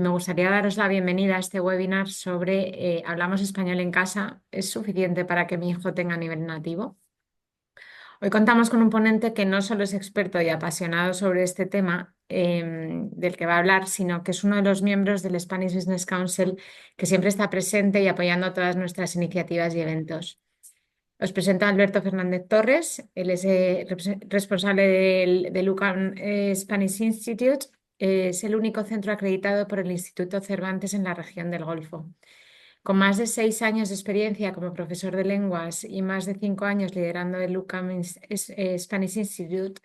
Me gustaría daros la bienvenida a este webinar sobre Hablamos español en casa. ¿Es suficiente para que mi hijo tenga nivel nativo? Hoy contamos con un ponente que no solo es experto y apasionado sobre este tema del que va a hablar, sino que es uno de los miembros del Spanish Business Council que siempre está presente y apoyando todas nuestras iniciativas y eventos. Os presento a Alberto Fernández Torres. Él es responsable del UCAM Spanish Institute. Es el único centro acreditado por el Instituto Cervantes en la región del Golfo. Con más de 6 años de experiencia como profesor de lenguas y más de 5 años liderando el UCAM Spanish Institute,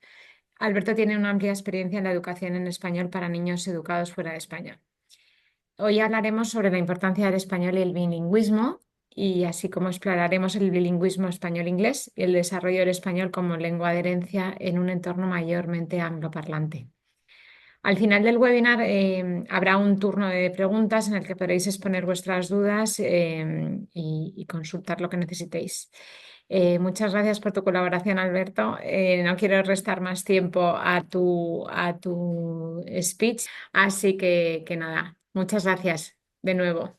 Alberto tiene una amplia experiencia en la educación en español para niños educados fuera de España. Hoy hablaremos sobre la importancia del español y el bilingüismo, y así como exploraremos el bilingüismo español-inglés y el desarrollo del español como lengua de herencia en un entorno mayormente angloparlante. Al final del webinar habrá un turno de preguntas en el que podréis exponer vuestras dudas y consultar lo que necesitéis. Muchas gracias por tu colaboración, Alberto. No quiero restar más tiempo a tu speech, así que nada, muchas gracias de nuevo.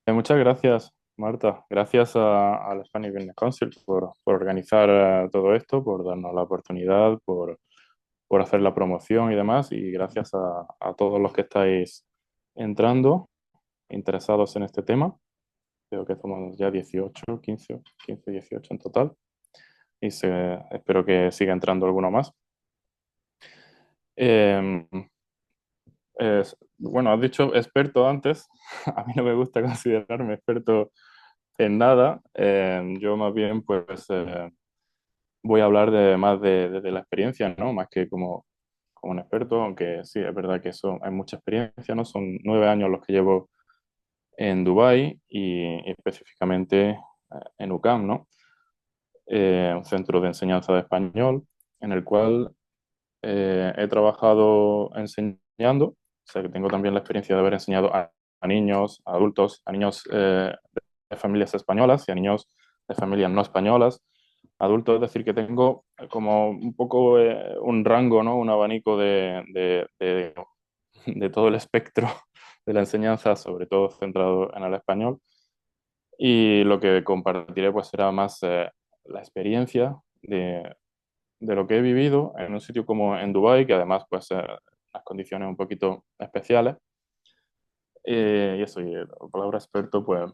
Muchas gracias, Marta. Gracias al Spanish Business Council por organizar todo esto, por darnos la oportunidad, por hacer la promoción y demás. Y gracias a todos los que estáis entrando, interesados en este tema. Creo que somos ya 18, 15, 18 en total. Y espero que siga entrando alguno más. Eh, bueno, has dicho experto antes. A mí no me gusta considerarme experto en nada. Yo más bien, pues, voy a hablar de la experiencia, ¿no? Más que como un experto, aunque sí, es verdad que eso hay mucha experiencia, ¿no? Son 9 años los que llevo en Dubái y específicamente en UCAM, ¿no? Un centro de enseñanza de español en el cual he trabajado enseñando, o sea que tengo también la experiencia de haber enseñado a niños, a adultos, a niños de familias españolas y a niños de familias no españolas, adultos, es decir, que tengo como un poco un rango, ¿no? Un abanico de todo el espectro de la enseñanza, sobre todo centrado en el español. Y lo que compartiré pues será más la experiencia de lo que he vivido en un sitio como en Dubái, que además pues las condiciones un poquito especiales. Y eso, y la palabra experto pues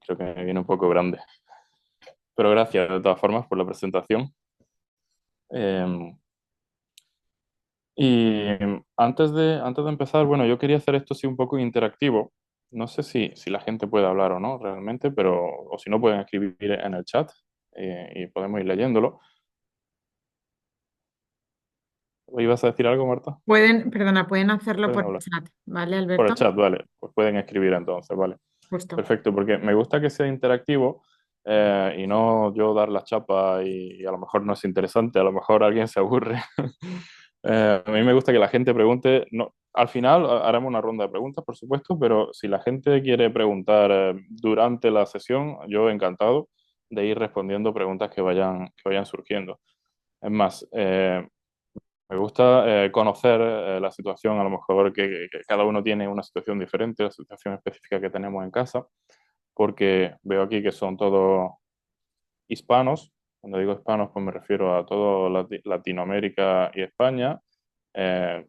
creo que me viene un poco grande. Pero gracias de todas formas por la presentación. Eh, y antes de empezar, bueno, yo quería hacer esto sí un poco interactivo. No sé si la gente puede hablar o no realmente, pero o si no pueden escribir en el chat y podemos ir leyéndolo. ¿Ibas a decir algo, Marta? Pueden hacerlo Pueden por el hablar. chat, ¿vale, Por el Alberto? chat, vale. Pues pueden escribir entonces, vale. Justo. Perfecto, porque me gusta que sea interactivo y no yo dar la chapa y a lo mejor no es interesante, a lo mejor alguien se aburre. A mí me gusta que la gente pregunte, no, al final haremos una ronda de preguntas, por supuesto, pero si la gente quiere preguntar durante la sesión, yo encantado de ir respondiendo preguntas que vayan surgiendo. Es más, me gusta conocer la situación, a lo mejor que cada uno tiene una situación diferente, la situación específica que tenemos en casa, porque veo aquí que son todos hispanos. Cuando digo hispanos, pues me refiero a todo Latinoamérica y España, eh,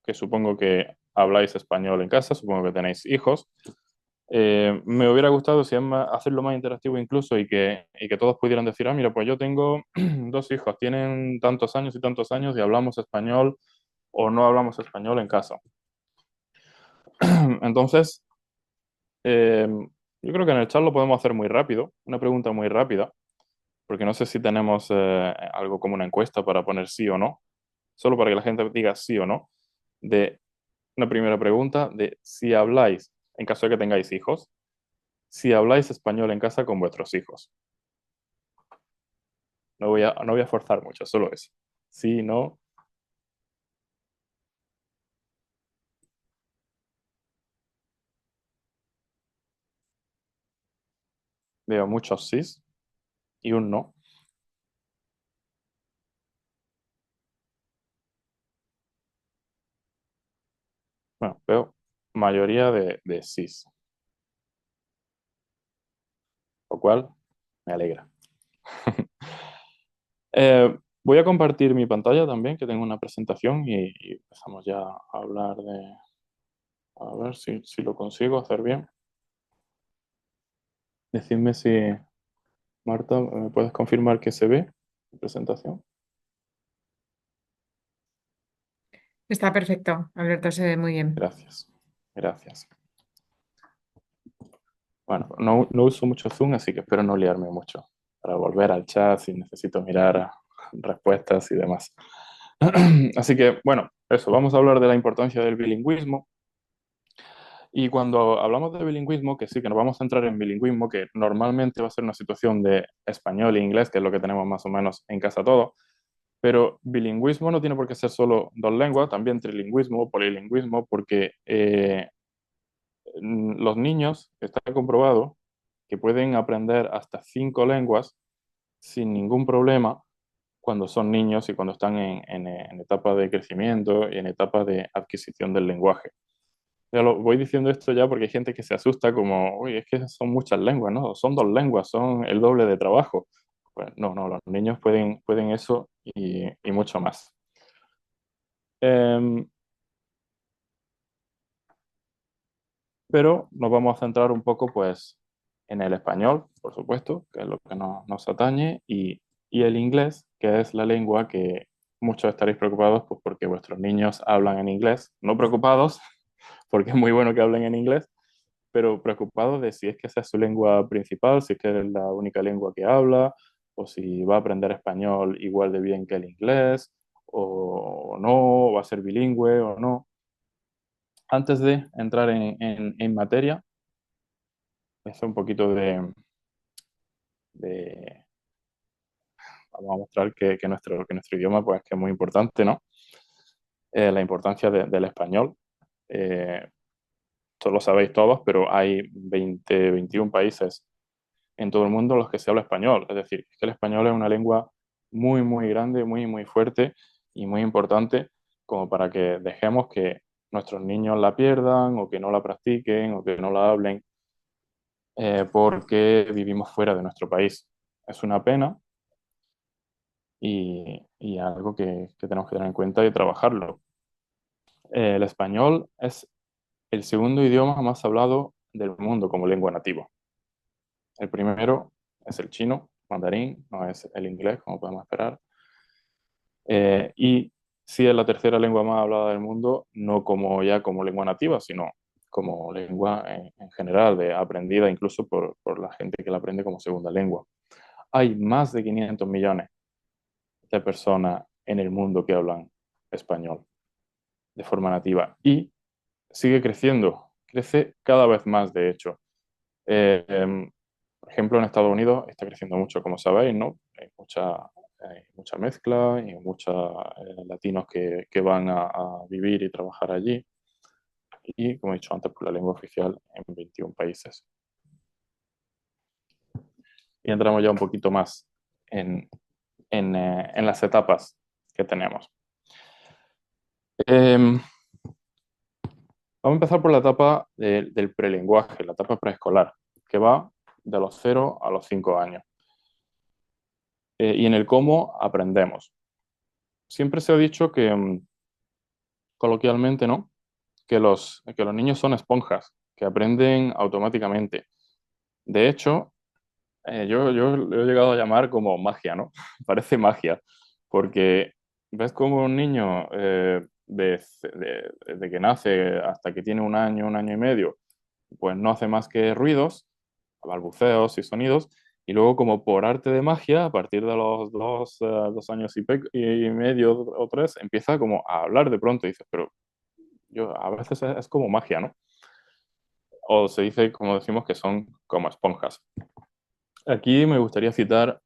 que supongo que habláis español en casa, supongo que tenéis hijos. Me hubiera gustado si es hacerlo más interactivo incluso y que todos pudieran decir, ah, mira, pues yo tengo dos hijos, tienen tantos años y tantos años y hablamos español o no hablamos español en casa. Entonces, eh, yo creo que en el chat lo podemos hacer muy rápido, una pregunta muy rápida, porque no sé si tenemos algo como una encuesta para poner sí o no, solo para que la gente diga sí o no, de una primera pregunta de si habláis, en caso de que tengáis hijos, si habláis español en casa con vuestros hijos. No voy a forzar mucho, solo eso. Sí, no, veo muchos sís y un no. Bueno, veo. mayoría de sís, lo cual me alegra. Voy a compartir mi pantalla también, que tengo una presentación y empezamos ya a hablar de... A ver si lo consigo hacer bien. Decidme si, Marta, ¿me puedes confirmar que se ve mi presentación? Está perfecto, Alberto, se ve muy bien. Gracias, gracias. Bueno, no uso mucho Zoom, así que espero no liarme mucho para volver al chat si necesito mirar respuestas y demás. Así que, bueno, eso, vamos a hablar de la importancia del bilingüismo. Y cuando hablamos de bilingüismo, que sí, que nos vamos a centrar en bilingüismo, que normalmente va a ser una situación de español e inglés, que es lo que tenemos más o menos en casa todos, pero bilingüismo no tiene por qué ser solo dos lenguas, también trilingüismo, polilingüismo, porque los niños, está comprobado que pueden aprender hasta 5 lenguas sin ningún problema cuando son niños y cuando están en etapa de crecimiento y en etapa de adquisición del lenguaje. Ya lo voy diciendo esto ya porque hay gente que se asusta como, uy, es que son muchas lenguas, ¿no? Son 2 lenguas, son el doble de trabajo. Pues no, no, los niños pueden eso y mucho más. Em, pero nos vamos a centrar un poco, pues, en el español, por supuesto, que es lo que nos atañe, y el inglés, que es la lengua que muchos estaréis preocupados, pues, porque vuestros niños hablan en inglés. No preocupados, porque es muy bueno que hablen en inglés, pero preocupados de si es que esa es su lengua principal, si es que es la única lengua que habla, o si va a aprender español igual de bien que el inglés, o no, o va a ser bilingüe o no. Antes de entrar en materia, es un poquito de- vamos a mostrar que nuestro idioma pues, que es muy importante, ¿no? La importancia del español. Eh, Esto lo sabéis todos, pero hay 20, 21 países en todo el mundo en los que se habla español. Es decir, que el español es una lengua muy, muy grande, muy, muy fuerte y muy importante como para que dejemos que nuestros niños la pierdan o que no la practiquen o que no la hablen porque vivimos fuera de nuestro país. Es una pena y algo que tenemos que tener en cuenta y trabajarlo. El español es el segundo idioma más hablado del mundo como lengua nativa. El primero es el chino, mandarín, no es el inglés, como podemos esperar. Y sí es la tercera lengua más hablada del mundo, no como ya como lengua nativa, sino como lengua en general, aprendida incluso por la gente que la aprende como segunda lengua. Hay más de 500 millones de personas en el mundo que hablan español de forma nativa y sigue creciendo, crece cada vez más, de hecho. Por ejemplo, en Estados Unidos está creciendo mucho, como sabéis, ¿no? Hay mucha mezcla y muchos latinos que van a vivir y trabajar allí. Y, como he dicho antes, pues la lengua oficial en 21 países. Y entramos ya un poquito más en, en las etapas que tenemos. Vamos a empezar por la etapa del prelenguaje, la etapa preescolar, que va de los 0 a los 5 años. Y en el cómo aprendemos. Siempre se ha dicho que, coloquialmente, ¿no? Que los niños son esponjas, que aprenden automáticamente. De hecho, yo lo he llegado a llamar como magia, ¿no? Parece magia, porque ves como un niño desde que nace hasta que tiene un año y medio, pues no hace más que ruidos, balbuceos y sonidos, y luego como por arte de magia, a partir de los 2 años y medio o 3, empieza como a hablar de pronto y dices, pero yo a veces es como magia, ¿no? O se dice, como decimos, que son como esponjas. Aquí me gustaría citar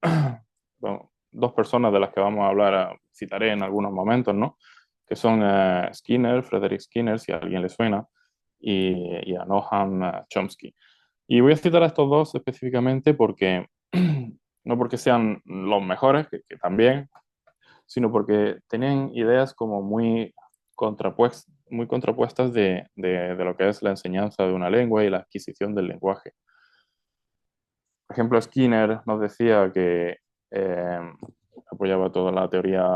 bueno, 2 personas de las que vamos a hablar, citaré en algunos momentos, ¿no? Que son Skinner, Frederick Skinner, si a alguien le suena, y a Noam Chomsky. Y voy a citar a estos dos específicamente porque, no porque sean los mejores, que también, sino porque tienen ideas como muy muy contrapuestas de lo que es la enseñanza de una lengua y la adquisición del lenguaje. Por ejemplo, Skinner nos decía que eh, apoyaba toda la teoría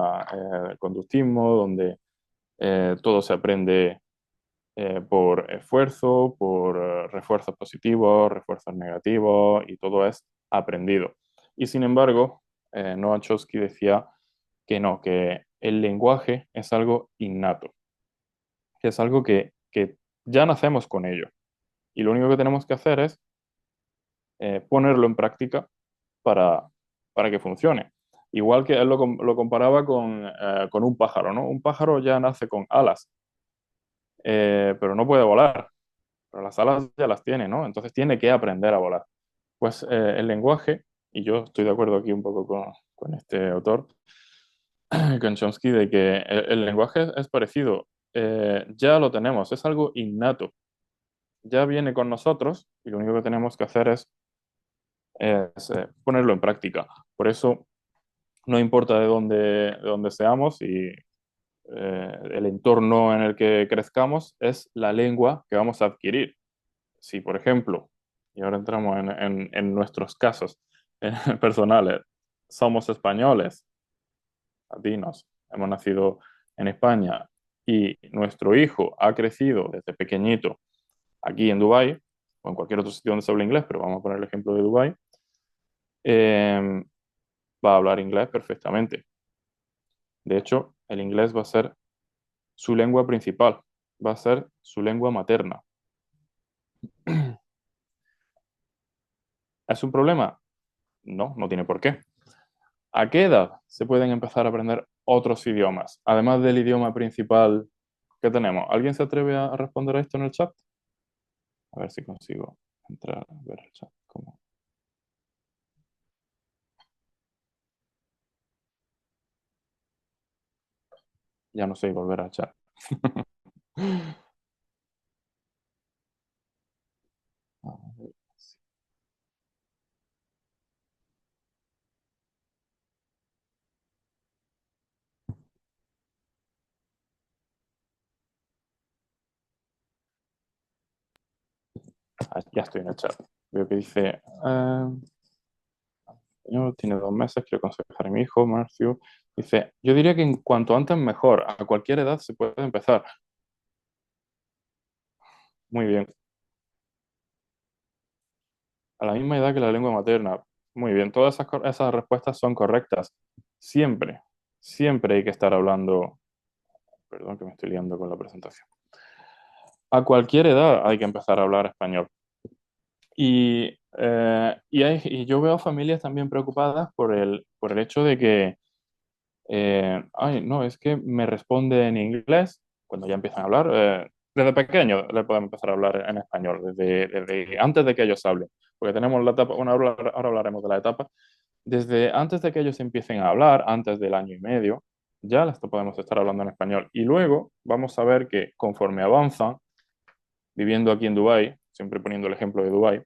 del conductismo, donde todo se aprende por esfuerzo, por refuerzos positivos, refuerzos negativos, y todo es aprendido. Y sin embargo, Noam Chomsky decía que no, que el lenguaje es algo innato, que es algo que ya nacemos con ello. Y lo único que tenemos que hacer es ponerlo en práctica para, para que funcione. Igual que él lo comparaba con un pájaro, ¿no? Un pájaro ya nace con alas, pero no puede volar, pero las alas ya las tiene, ¿no? Entonces tiene que aprender a volar. Pues el lenguaje, y yo estoy de acuerdo aquí un poco con este autor, con Chomsky, de que el lenguaje es parecido. Ya lo tenemos, es algo innato, ya viene con nosotros y lo único que tenemos que hacer es ponerlo en práctica. Por eso no importa de dónde seamos y el entorno en el que crezcamos, es la lengua que vamos a adquirir. Si, por ejemplo, y ahora entramos en nuestros casos personales, somos españoles, latinos, hemos nacido en España y nuestro hijo ha crecido desde pequeñito aquí en Dubái o en cualquier otro sitio donde se hable inglés, pero vamos a poner el ejemplo de Dubái, eh, va a hablar inglés perfectamente. De hecho, el inglés va a ser su lengua principal, va a ser su lengua materna. ¿Es un problema? No, no tiene por qué. ¿A qué edad se pueden empezar a aprender otros idiomas? Además del idioma principal que tenemos. ¿Alguien se atreve a responder a esto en el chat? A ver si consigo entrar a ver el chat. Ya no sé volver al chat. Ya estoy en el chat. Veo que dice, señor, tiene 2 meses, quiero aconsejar a mi hijo, Marcio. Dice, yo diría que en cuanto antes mejor, a cualquier edad se puede empezar. Muy bien. A la misma edad que la lengua materna. Muy bien, todas esas respuestas son correctas. Siempre, siempre hay que estar hablando. Perdón que me estoy liando con la presentación. A cualquier edad hay que empezar a hablar español. Y yo veo familias también preocupadas por el hecho de que, ay, no, es que me responde en inglés cuando ya empiezan a hablar. Desde pequeño le podemos empezar a hablar en español, desde antes de que ellos hablen. Porque tenemos la etapa, bueno, ahora hablaremos de la etapa. Desde antes de que ellos empiecen a hablar, antes del año y medio, ya les podemos estar hablando en español. Y luego vamos a ver que conforme avanzan, viviendo aquí en Dubái, siempre poniendo el ejemplo de Dubái,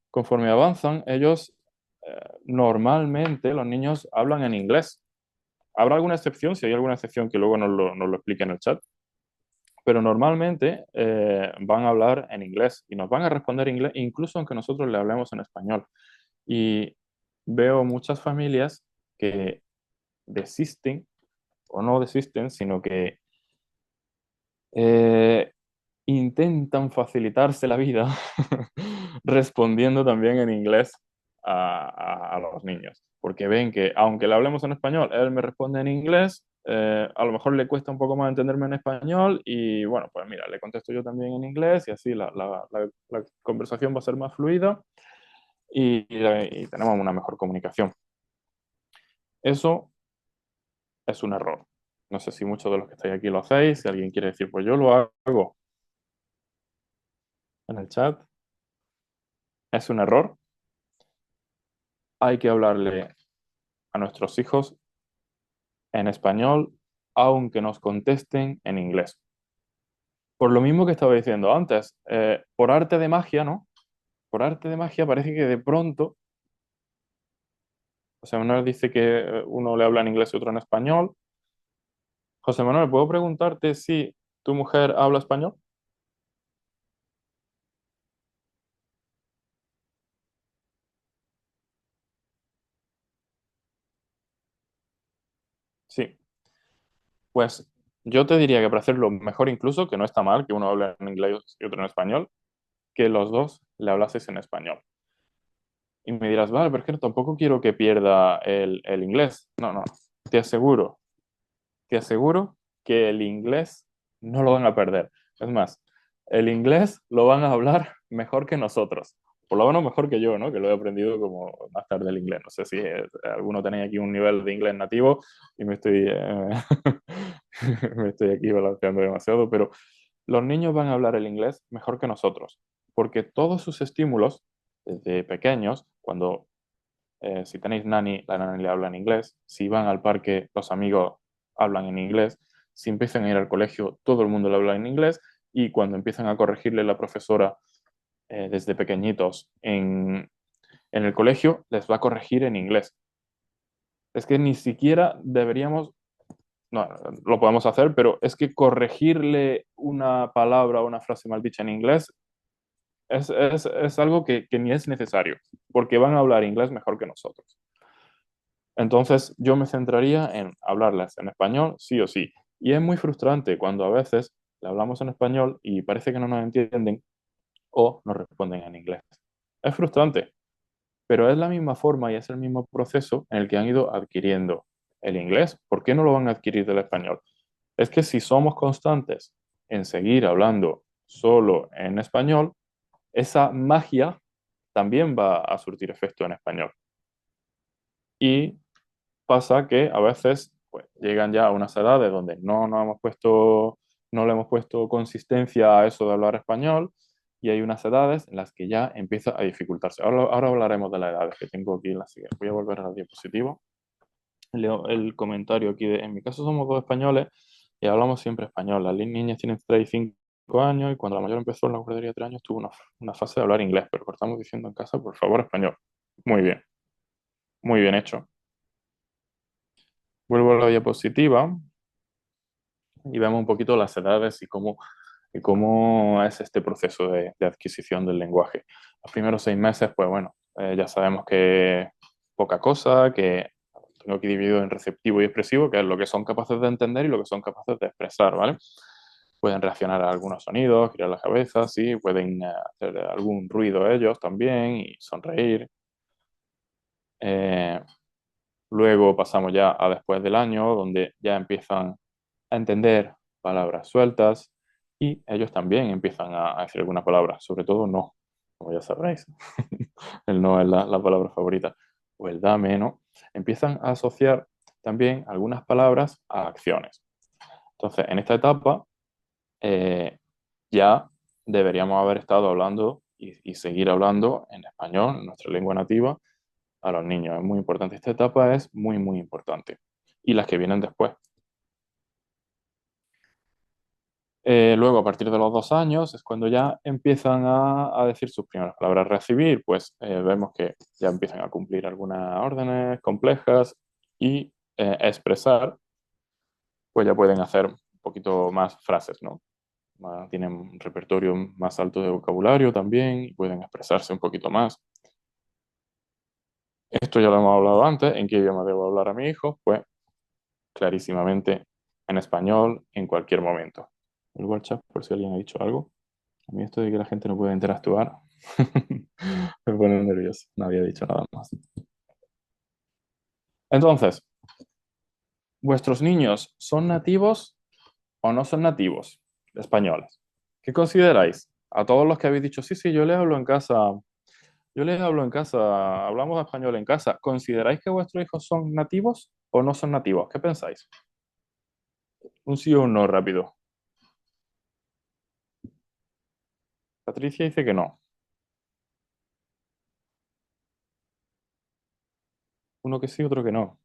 conforme avanzan, ellos normalmente, los niños hablan en inglés. Habrá alguna excepción, si hay alguna excepción que luego nos lo explique en el chat, pero normalmente van a hablar en inglés y nos van a responder en inglés, incluso aunque nosotros le hablemos en español. Y veo muchas familias que desisten, o no desisten, sino que eh, intentan facilitarse la vida respondiendo también en inglés a los niños, porque ven que aunque le hablemos en español, él me responde en inglés, a lo mejor le cuesta un poco más entenderme en español y bueno, pues mira, le contesto yo también en inglés y así la conversación va a ser más fluida y tenemos una mejor comunicación. Eso es un error. No sé si muchos de los que estáis aquí lo hacéis, si alguien quiere decir, pues yo lo hago en el chat, es un error. Hay que hablarle a nuestros hijos en español, aunque nos contesten en inglés. Por lo mismo que estaba diciendo antes, por arte de magia, ¿no? Por arte de magia parece que de pronto, José Manuel dice que uno le habla en inglés y otro en español. José Manuel, ¿puedo preguntarte si ¿Tu mujer habla español? Sí. Pues yo te diría que para hacerlo mejor incluso, que no está mal que uno hable en inglés y otro en español, que los dos le hablases en español. Y me dirás, vale, pero es que tampoco quiero que pierda el inglés. No, no, te aseguro, te aseguro que el inglés no lo van a perder. Es más, el inglés lo van a hablar mejor que nosotros. Por lo menos mejor que yo, ¿no? Que lo he aprendido como más tarde el inglés. No sé si alguno tenéis aquí un nivel de inglés nativo y me estoy aquí balanceando demasiado, pero los niños van a hablar el inglés mejor que nosotros, porque todos sus estímulos desde pequeños, cuando si tenéis nani, la nani le habla en inglés. Si van al parque, los amigos hablan en inglés. Si empiezan a ir al colegio, todo el mundo le habla en inglés. Y cuando empiezan a corregirle la profesora desde pequeñitos en el colegio, les va a corregir en inglés. Es que ni siquiera deberíamos, no, lo podemos hacer, pero es que corregirle una palabra o una frase mal dicha en inglés es algo que ni es necesario, porque van a hablar inglés mejor que nosotros. Entonces yo me centraría en hablarles en español, sí o sí. Y es muy frustrante cuando a veces le hablamos en español y parece que no nos entienden o nos responden en inglés. Es frustrante, pero es la misma forma y es el mismo proceso en el que han ido adquiriendo el inglés. ¿Por qué no lo van a adquirir del español? Es que si somos constantes en seguir hablando solo en español, esa magia también va a surtir efecto en español. Y pasa que a veces pues, llegan ya a unas edades donde no le hemos puesto consistencia a eso de hablar español y hay unas edades en las que ya empieza a dificultarse. Ahora hablaremos de las edades que tengo aquí en la siguiente. Voy a volver a la diapositiva. Leo el comentario aquí en mi caso somos dos españoles y hablamos siempre español. Las niñas tienen 3 y 5 años y cuando la mayor empezó en la guardería de 3 años tuvo una fase de hablar inglés, pero estamos diciendo en casa, por favor, español. Muy bien hecho. Vuelvo a la diapositiva y vemos un poquito las edades y cómo es este proceso de adquisición del lenguaje. Los primeros 6 meses, pues bueno, ya sabemos que poca cosa, que tengo aquí dividido en receptivo y expresivo, que es lo que son capaces de entender y lo que son capaces de expresar, ¿vale? Pueden reaccionar a algunos sonidos, girar la cabeza, sí, pueden hacer algún ruido ellos también y sonreír. Eh, Luego pasamos ya a después del año, donde ya empiezan a entender palabras sueltas y ellos también empiezan a decir algunas palabras, sobre todo no, como ya sabréis. El no es la palabra favorita. O el dame, ¿no? Empiezan a asociar también algunas palabras a acciones. Entonces, en esta etapa eh, ya deberíamos haber estado hablando y seguir hablando en español, en nuestra lengua nativa, a los niños. Es muy importante. Esta etapa es muy, muy importante. Y las que vienen después. Luego, a partir de los 2 años, es cuando ya empiezan a decir sus primeras palabras. Recibir, pues vemos que ya empiezan a cumplir algunas órdenes complejas y expresar, pues ya pueden hacer un poquito más frases, ¿no? Tienen un repertorio más alto de vocabulario también y pueden expresarse un poquito más. Esto ya lo hemos hablado antes. ¿En qué idioma debo hablar a mi hijo? Pues clarísimamente en español en cualquier momento. El WhatsApp, por si alguien ha dicho algo. A mí esto de que la gente no puede interactuar me pone nervioso. No había dicho nada más. Entonces, ¿vuestros niños son nativos o no son nativos españoles? ¿Qué consideráis? A todos los que habéis dicho, sí, sí, yo les hablo en casa, hablamos español en casa, ¿consideráis que vuestros hijos son nativos o no son nativos? ¿Qué pensáis? Un sí o un no rápido. Patricia dice que no. Uno que sí, otro que no.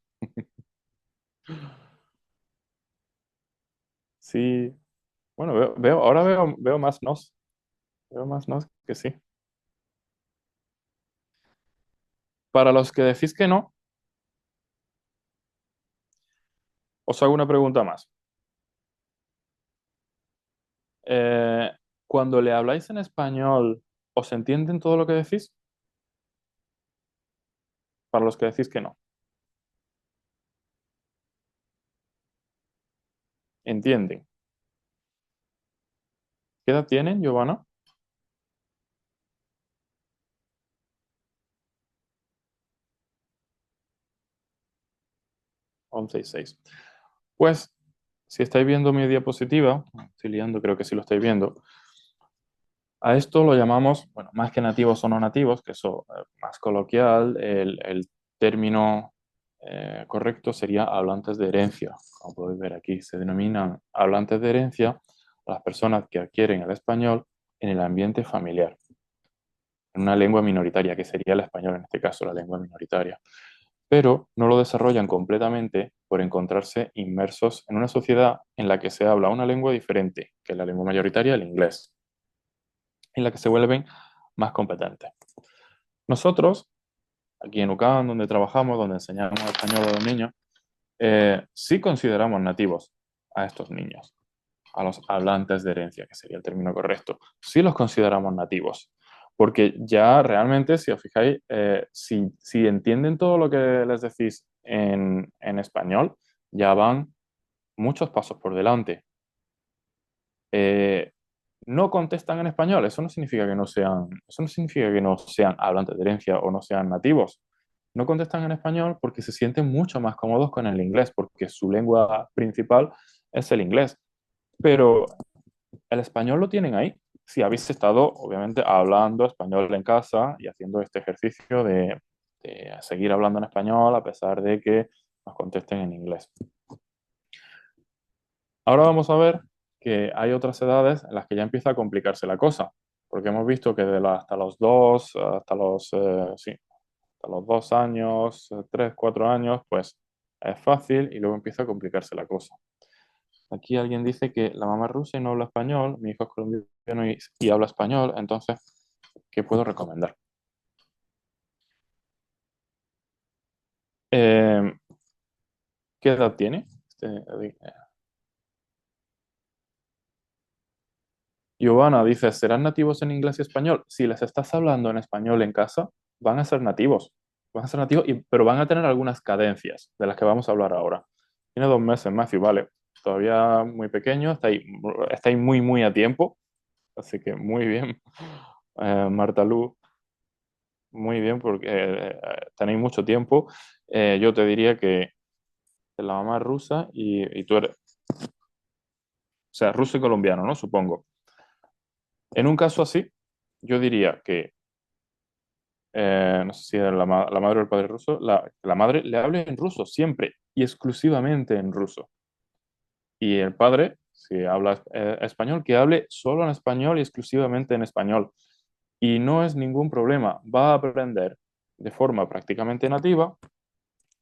Sí, bueno, ahora veo más nos. Veo más nos que sí. Para los que decís que no, os hago una pregunta más. Eh, Cuando le habláis en español, ¿os entienden todo lo que decís? Para los que decís que no. ¿Entienden? ¿Qué edad tienen, Giovanna? 11 y 6. Pues, si estáis viendo mi diapositiva, estoy liando, creo que sí lo estáis viendo, a esto lo llamamos, bueno, más que nativos o no nativos, que eso más coloquial, el término correcto sería hablantes de herencia. Como podéis ver aquí, se denominan hablantes de herencia a las personas que adquieren el español en el ambiente familiar, en una lengua minoritaria, que sería el español en este caso, la lengua minoritaria, pero no lo desarrollan completamente por encontrarse inmersos en una sociedad en la que se habla una lengua diferente, que es la lengua mayoritaria, el inglés, en la que se vuelven más competentes. Nosotros, aquí en UCAM, donde trabajamos, donde enseñamos español a los niños, sí consideramos nativos a estos niños, a los hablantes de herencia, que sería el término correcto. Sí los consideramos nativos, porque ya realmente, si os fijáis, si entienden todo lo que les decís en español, ya van muchos pasos por delante. Eh, no contestan en español, eso no significa que no sean hablantes de herencia o no sean nativos. No contestan en español porque se sienten mucho más cómodos con el inglés, porque su lengua principal es el inglés. Pero el español lo tienen ahí. Si habéis estado, obviamente, hablando español en casa y haciendo este ejercicio de seguir hablando en español a pesar de que nos contesten en inglés. Ahora vamos a ver que hay otras edades en las que ya empieza a complicarse la cosa, porque hemos visto que hasta los dos, sí, hasta los 2 años, 3, 4 años, pues es fácil y luego empieza a complicarse la cosa. Aquí alguien dice que la mamá es rusa y no habla español, mi hijo es colombiano y habla español, entonces, ¿qué puedo recomendar? Eh, ¿Qué edad tiene? Giovanna dice, ¿serán nativos en inglés y español? Si les estás hablando en español en casa, van a ser nativos. Van a ser nativos, pero van a tener algunas cadencias de las que vamos a hablar ahora. Tiene 2 meses, Matthew, vale. Todavía muy pequeño, está ahí muy, muy a tiempo. Así que muy bien. Marta Lu, muy bien, porque tenéis mucho tiempo. Yo te diría que la mamá es rusa y tú eres, o sea, ruso y colombiano, ¿no? Supongo. En un caso así, yo diría que no sé si era la madre o el padre ruso, la madre le hable en ruso siempre y exclusivamente en ruso. Y el padre, si habla español, que hable solo en español y exclusivamente en español. Y no es ningún problema, va a aprender de forma prácticamente nativa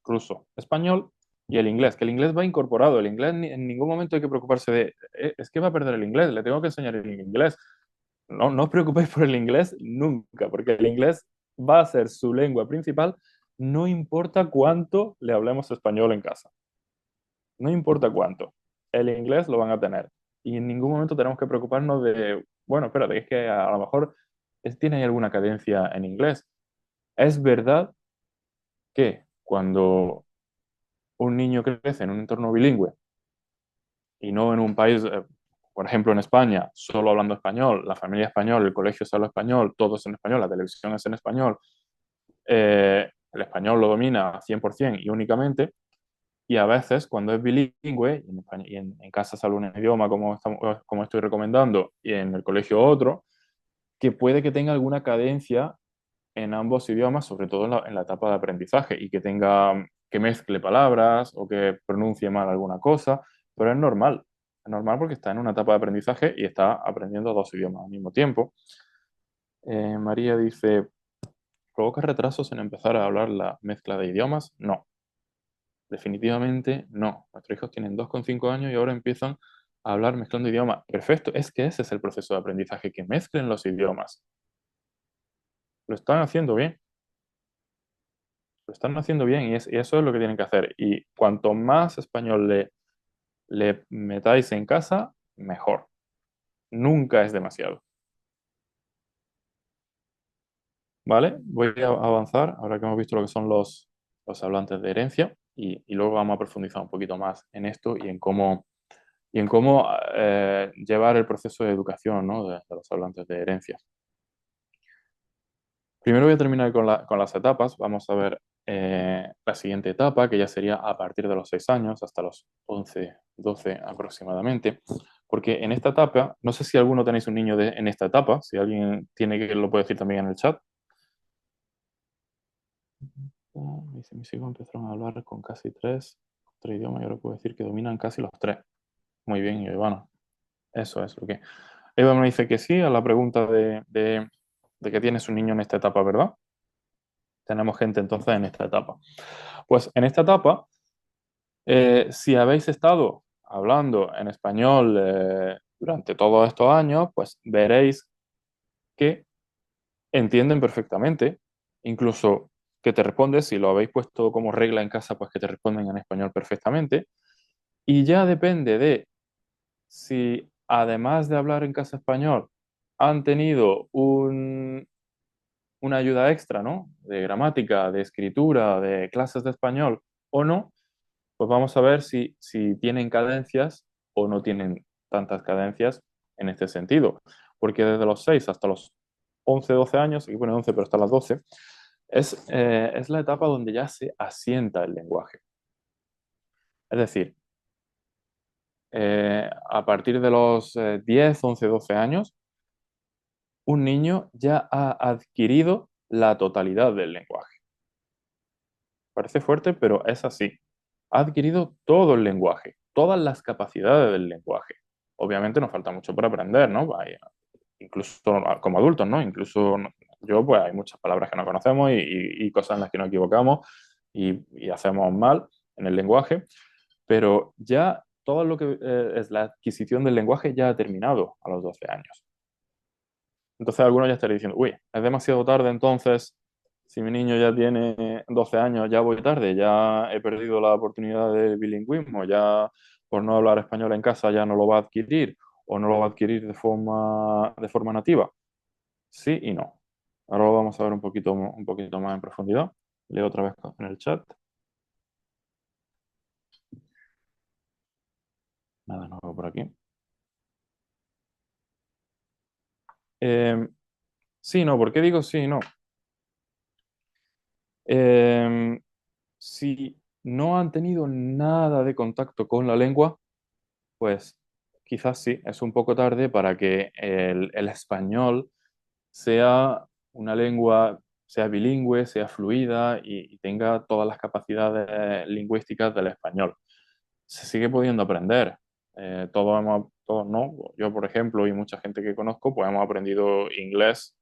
ruso, español y el inglés, que el inglés va incorporado, el inglés en ningún momento hay que preocuparse de, es que va a perder el inglés, le tengo que enseñar el inglés". No, no os preocupéis por el inglés nunca, porque el inglés va a ser su lengua principal, no importa cuánto le hablemos español en casa, no importa cuánto, el inglés lo van a tener. Y en ningún momento tenemos que preocuparnos de, bueno, espérate, es que a lo mejor tiene ahí alguna cadencia en inglés. Es verdad que cuando un niño crece en un entorno bilingüe y no en un país, por ejemplo en España, solo hablando español, la familia español, el colegio es habla español, todo es en español, la televisión es en español, el español lo domina 100% y únicamente, y a veces cuando es bilingüe, y en casa sale un idioma como estoy recomendando, y en el colegio otro, que puede que tenga alguna cadencia en ambos idiomas, sobre todo en la etapa de aprendizaje, y que mezcle palabras o que pronuncie mal alguna cosa, pero es normal porque está en una etapa de aprendizaje y está aprendiendo 2 idiomas al mismo tiempo. María dice, ¿provoca retrasos en empezar a hablar la mezcla de idiomas? No, definitivamente no. Nuestros hijos tienen 2,5 años y ahora empiezan a hablar mezclando idiomas. Perfecto, es que ese es el proceso de aprendizaje, que mezclen los idiomas. Lo están haciendo bien. Lo están haciendo bien y eso es lo que tienen que hacer. Y cuanto más español le metáis en casa, mejor. nunca es demasiado. ¿Vale? Voy a avanzar ahora que hemos visto lo que son los hablantes de herencia y luego vamos a profundizar un poquito más en esto y en cómo llevar el proceso de educación, ¿no? de los hablantes de herencia. Primero voy a terminar con las etapas. Vamos a ver la siguiente etapa, que ya sería a partir de los 6 años hasta los 11, 12 aproximadamente. Porque en esta etapa, no sé si alguno tenéis un niño en esta etapa, si alguien tiene que lo puede decir también en el chat. Mis hijos empezaron a hablar con casi tres idiomas y ahora puedo decir que dominan casi los tres. Muy bien, Ivana. Eso es lo que... Eva me dice que sí a la pregunta de que tienes un niño en esta etapa, ¿verdad? Tenemos gente entonces en esta etapa. Pues en esta etapa, si habéis estado hablando en español durante todos estos años, pues veréis que entienden perfectamente, incluso que te respondes, si lo habéis puesto como regla en casa, pues que te responden en español perfectamente. Y ya depende de si, además de hablar en casa español, han tenido una ayuda extra, ¿no? De gramática, de escritura, de clases de español o no, pues vamos a ver si tienen cadencias o no tienen tantas cadencias en este sentido. Porque desde los 6 hasta los 11 12 años, aquí pone 11 pero hasta las 12, es la etapa donde ya se asienta el lenguaje. Es decir, a partir de los 10, 11, 12 años, un niño ya ha adquirido la totalidad del lenguaje. Parece fuerte, pero es así. Ha adquirido todo el lenguaje, todas las capacidades del lenguaje. Obviamente nos falta mucho por aprender, ¿no? Incluso como adultos, ¿no? Incluso yo, pues hay muchas palabras que no conocemos y cosas en las que nos equivocamos y hacemos mal en el lenguaje, pero ya todo lo que es la adquisición del lenguaje ya ha terminado a los 12 años. Entonces algunos ya estarían diciendo, uy, es demasiado tarde entonces, si mi niño ya tiene 12 años, ya voy tarde, ya he perdido la oportunidad de bilingüismo, ya por no hablar español en casa ya no lo va a adquirir o no lo va a adquirir de forma nativa. Sí y no. Ahora lo vamos a ver un poquito más en profundidad. Leo otra vez en el chat. Nada nuevo por aquí. Eh, sí, no, ¿por qué digo sí y no? Eh, si no han tenido nada de contacto con la lengua, pues quizás sí, es un poco tarde para que el español sea una lengua, sea bilingüe, sea fluida y tenga todas las capacidades lingüísticas del español. Se sigue pudiendo aprender. Todos no. Yo, por ejemplo, y mucha gente que conozco, pues hemos aprendido inglés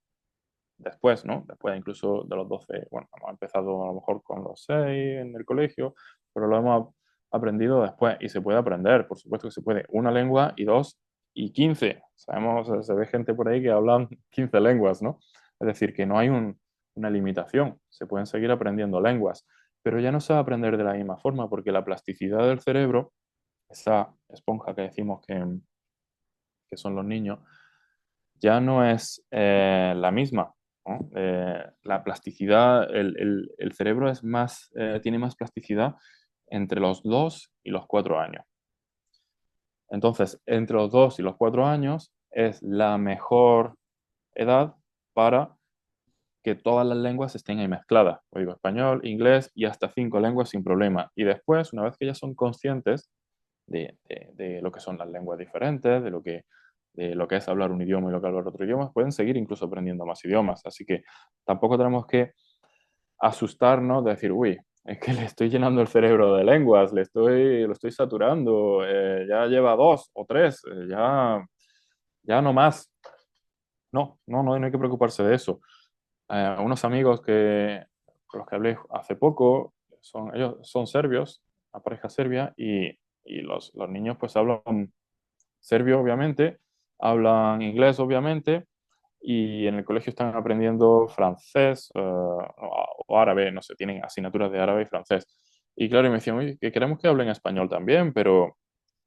después, ¿no? Después incluso de los 12 bueno, hemos empezado a lo mejor con los 6 en el colegio, pero lo hemos aprendido después y se puede aprender, por supuesto que se puede, una lengua y dos y 15. Sabemos, se ve gente por ahí que hablan 15 lenguas, ¿no? Es decir, que no hay una limitación, se pueden seguir aprendiendo lenguas, pero ya no se va a aprender de la misma forma porque la plasticidad del cerebro, esa esponja que decimos que son los niños, ya no es la misma, ¿no? La plasticidad, el cerebro tiene más plasticidad entre los 2 y los 4 años. Entonces, entre los 2 y los 4 años es la mejor edad para que todas las lenguas estén ahí mezcladas. Oigo español, inglés y hasta 5 lenguas sin problema. Y después, una vez que ya son conscientes de lo que son las lenguas diferentes, de lo que es hablar un idioma y lo que hablar otro idioma, pueden seguir incluso aprendiendo más idiomas. Así que tampoco tenemos que asustarnos de decir, uy, es que le estoy llenando el cerebro de lenguas, lo estoy saturando, ya lleva 2 o 3, ya no más. No, no, no, no hay que preocuparse de eso. Unos amigos con los que hablé hace poco, ellos son serbios, una pareja serbia, y los niños pues hablan serbio, obviamente, hablan inglés, obviamente, y en el colegio están aprendiendo francés o árabe, no sé, tienen asignaturas de árabe y francés. Y claro, y me decían, oye, que queremos que hablen español también, pero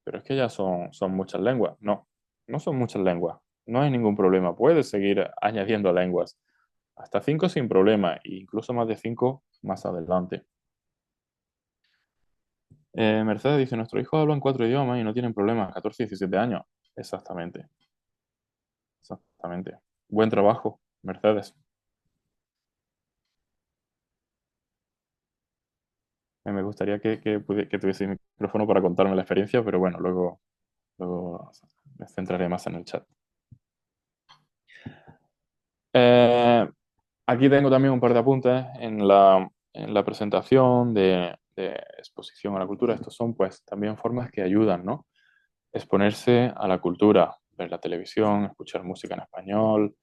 es que ya son muchas lenguas. No, no son muchas lenguas, no hay ningún problema, puedes seguir añadiendo lenguas. Hasta 5 sin problema, e incluso más de 5 más adelante. Mercedes dice, nuestros hijos hablan 4 idiomas y no tienen problemas, 14 y 17 años. Exactamente, exactamente. Buen trabajo, Mercedes. Me gustaría que tuviese micrófono para contarme la experiencia, pero bueno, luego me centraré más en el chat. Eh, Aquí tengo también un par de apuntes en la presentación de exposición a la cultura. Estos son pues también formas que ayudan, ¿no? Exponerse a la cultura, ver la televisión, escuchar música en español,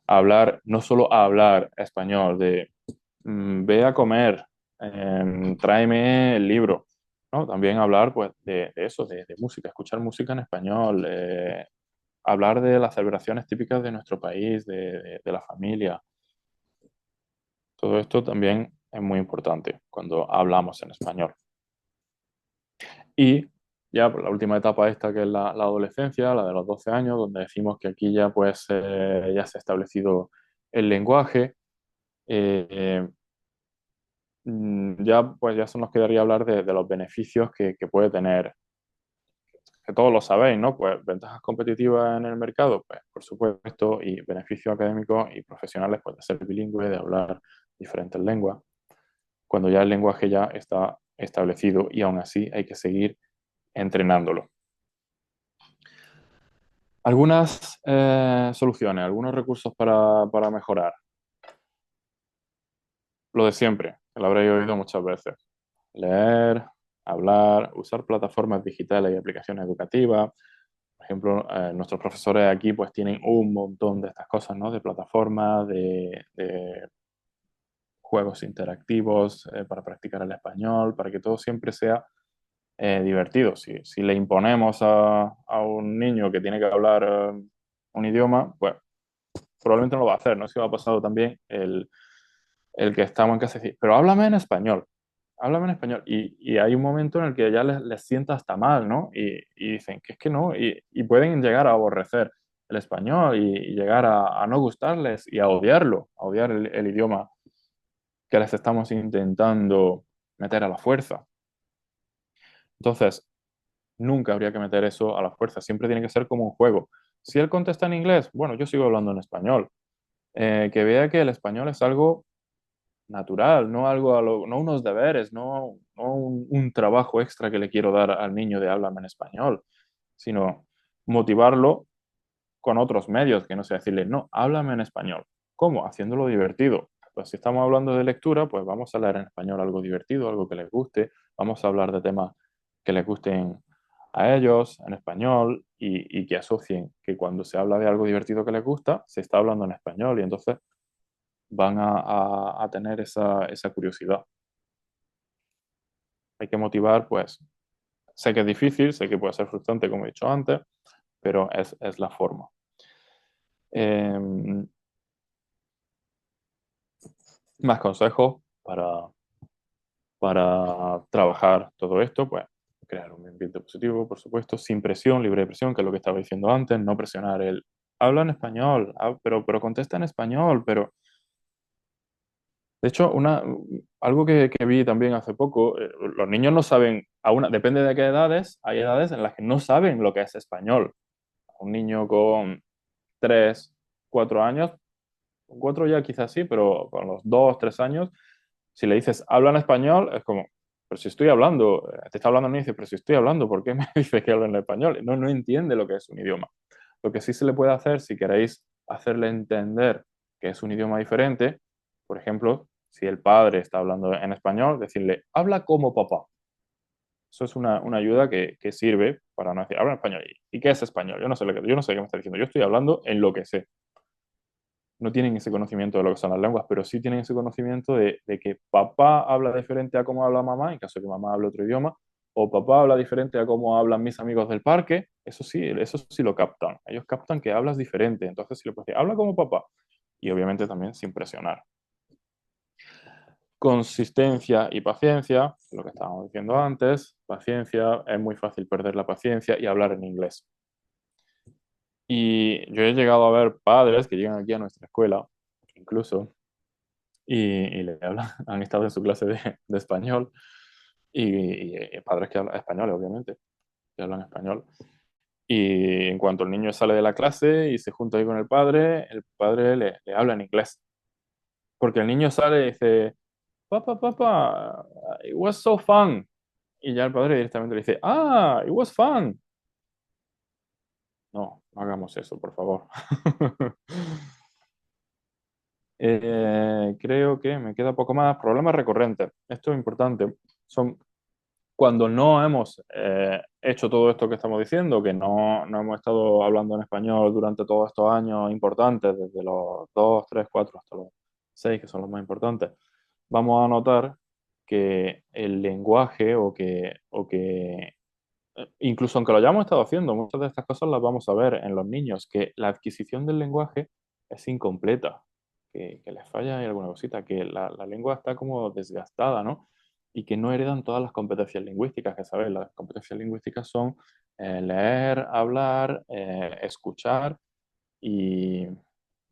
hablar, no solo hablar español, de ve a comer, tráeme el libro, ¿no? También hablar pues de eso, de música, escuchar música en español, hablar de las celebraciones típicas de nuestro país, de la familia. Todo esto también es muy importante cuando hablamos en español. Y ya por la última etapa esta, que es la adolescencia, la de los 12 años, donde decimos que aquí ya pues ya se ha establecido el lenguaje, eh, ya pues ya se nos quedaría hablar de los beneficios que puede tener, que todos lo sabéis, ¿no? Pues ventajas competitivas en el mercado, pues por supuesto, y beneficios académicos y profesionales, pues de ser bilingüe, de hablar diferentes lenguas, cuando ya el lenguaje ya está establecido y aún así hay que seguir entrenándolo. Algunas soluciones, algunos recursos para mejorar. Lo de siempre, que lo habréis oído muchas veces. Leer, hablar, usar plataformas digitales y aplicaciones educativas. Por ejemplo, nuestros profesores aquí pues tienen un montón de estas cosas, ¿no? De plataformas, de juegos interactivos para practicar el español, para que todo siempre sea divertido. Si le imponemos a un niño que tiene que hablar un idioma, pues probablemente no lo va a hacer, no sé si va a pasar también el que estamos en casa y decir, pero háblame en español. Y hay un momento en el que ya les sienta hasta mal, ¿no? Y dicen que es que no, y pueden llegar a aborrecer el español y llegar a no gustarles y a odiarlo, a odiar el idioma que les estamos intentando meter a la fuerza. Entonces, nunca habría que meter eso a la fuerza, siempre tiene que ser como un juego. Si él contesta en inglés, bueno, yo sigo hablando en español. Que vea que el español es algo natural, no algo no unos deberes, no un trabajo extra que le quiero dar al niño de háblame en español, sino motivarlo con otros medios, que no sea decirle, no, háblame en español. ¿Cómo? Haciéndolo divertido. Pues si estamos hablando de lectura, pues vamos a leer en español algo divertido, algo que les guste, vamos a hablar de temas que les gusten a ellos en español y que asocien que cuando se habla de algo divertido que les gusta, se está hablando en español y entonces van a tener esa curiosidad. Hay que motivar, pues, sé que es difícil, sé que puede ser frustrante, como he dicho antes, pero es la forma. Eh, Más consejos para trabajar todo esto, pues crear un ambiente positivo, por supuesto, sin presión, libre de presión, que es lo que estaba diciendo antes, no presionar el habla en español, pero contesta en español, pero de hecho, algo que vi también hace poco, los niños no saben, depende de qué edades, hay edades en las que no saben lo que es español. Un niño con 3 4 años, con 4 ya quizás sí, pero con los 2 3 años, si le dices habla en español, es como, pero si estoy hablando, te está hablando y dice, pero si estoy hablando, ¿por qué me dice que habla en español? No entiende lo que es un idioma. Lo que sí se le puede hacer, si queréis hacerle entender que es un idioma diferente, por ejemplo, si el padre está hablando en español, decirle, habla como papá. Eso es una ayuda que sirve para no decir, habla en español. ¿Y qué es español? Yo no sé qué me está diciendo. Yo estoy hablando en lo que sé. No tienen ese conocimiento de lo que son las lenguas, pero sí tienen ese conocimiento de que papá habla diferente a cómo habla mamá, en caso de que mamá hable otro idioma, o papá habla diferente a cómo hablan mis amigos del parque. Eso sí lo captan. Ellos captan que hablas diferente. Entonces, si le puedes decir, habla como papá. Y obviamente también sin presionar. Consistencia y paciencia, lo que estábamos diciendo antes. Paciencia, es muy fácil perder la paciencia y hablar en inglés. Y yo he llegado a ver padres que llegan aquí a nuestra escuela, incluso, y le hablan, han estado en su clase de español, y padres que hablan español, obviamente, que hablan español. Y en cuanto el niño sale de la clase y se junta ahí con el padre le habla en inglés. Porque el niño sale y dice, papá, papá, it was so fun. Y ya el padre directamente le dice, ah, it was fun. No, no hagamos eso, por favor. Creo que me queda poco más. Problemas recurrentes. Esto es importante. Son cuando no hemos hecho todo esto que estamos diciendo, que no hemos estado hablando en español durante todos estos años importantes, desde los 2, 3, 4 hasta los 6, que son los más importantes, vamos a notar que el lenguaje incluso aunque lo hayamos estado haciendo, muchas de estas cosas las vamos a ver en los niños, que la adquisición del lenguaje es incompleta, que les falla ahí alguna cosita, que la lengua está como desgastada, ¿no? Y que no heredan todas las competencias lingüísticas, que sabéis, las competencias lingüísticas son leer, hablar, escuchar y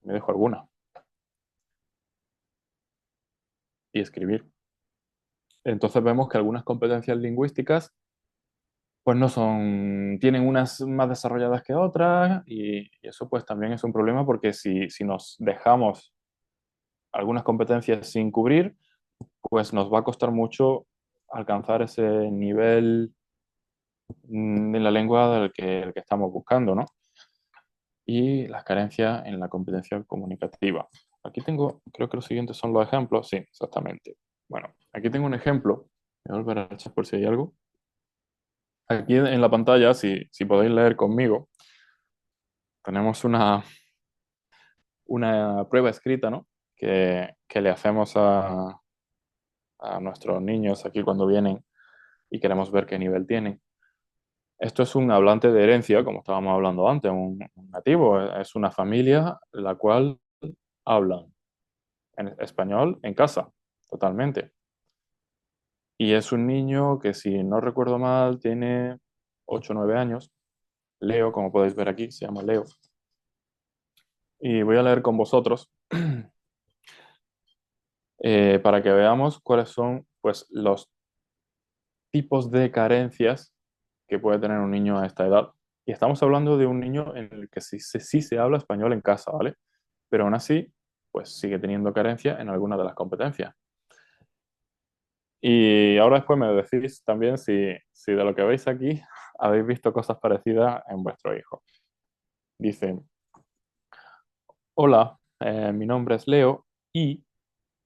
me dejo alguna, y escribir. Entonces vemos que algunas competencias lingüísticas pues no son, tienen unas más desarrolladas que otras y eso pues también es un problema porque si nos dejamos algunas competencias sin cubrir, pues nos va a costar mucho alcanzar ese nivel en la lengua el que estamos buscando, ¿no? Y las carencias en la competencia comunicativa. Aquí tengo, creo que los siguientes son los ejemplos. Sí, exactamente. Bueno, aquí tengo un ejemplo. Voy a volver al chat por si hay algo. Aquí en la pantalla, si podéis leer conmigo, tenemos una prueba escrita, ¿no? Que le hacemos a nuestros niños aquí cuando vienen y queremos ver qué nivel tienen. Esto es un hablante de herencia, como estábamos hablando antes, un nativo. Es una familia la cual hablan en español en casa, totalmente. Y es un niño que, si no recuerdo mal, tiene 8 o 9 años. Leo, como podéis ver aquí, se llama Leo. Y voy a leer con vosotros para que veamos cuáles son pues, los tipos de carencias que puede tener un niño a esta edad. Y estamos hablando de un niño en el que sí se habla español en casa, ¿vale? Pero aún así, pues sigue teniendo carencia en alguna de las competencias. Y ahora después me decís también si de lo que veis aquí habéis visto cosas parecidas en vuestro hijo. Dice, hola, mi nombre es Leo y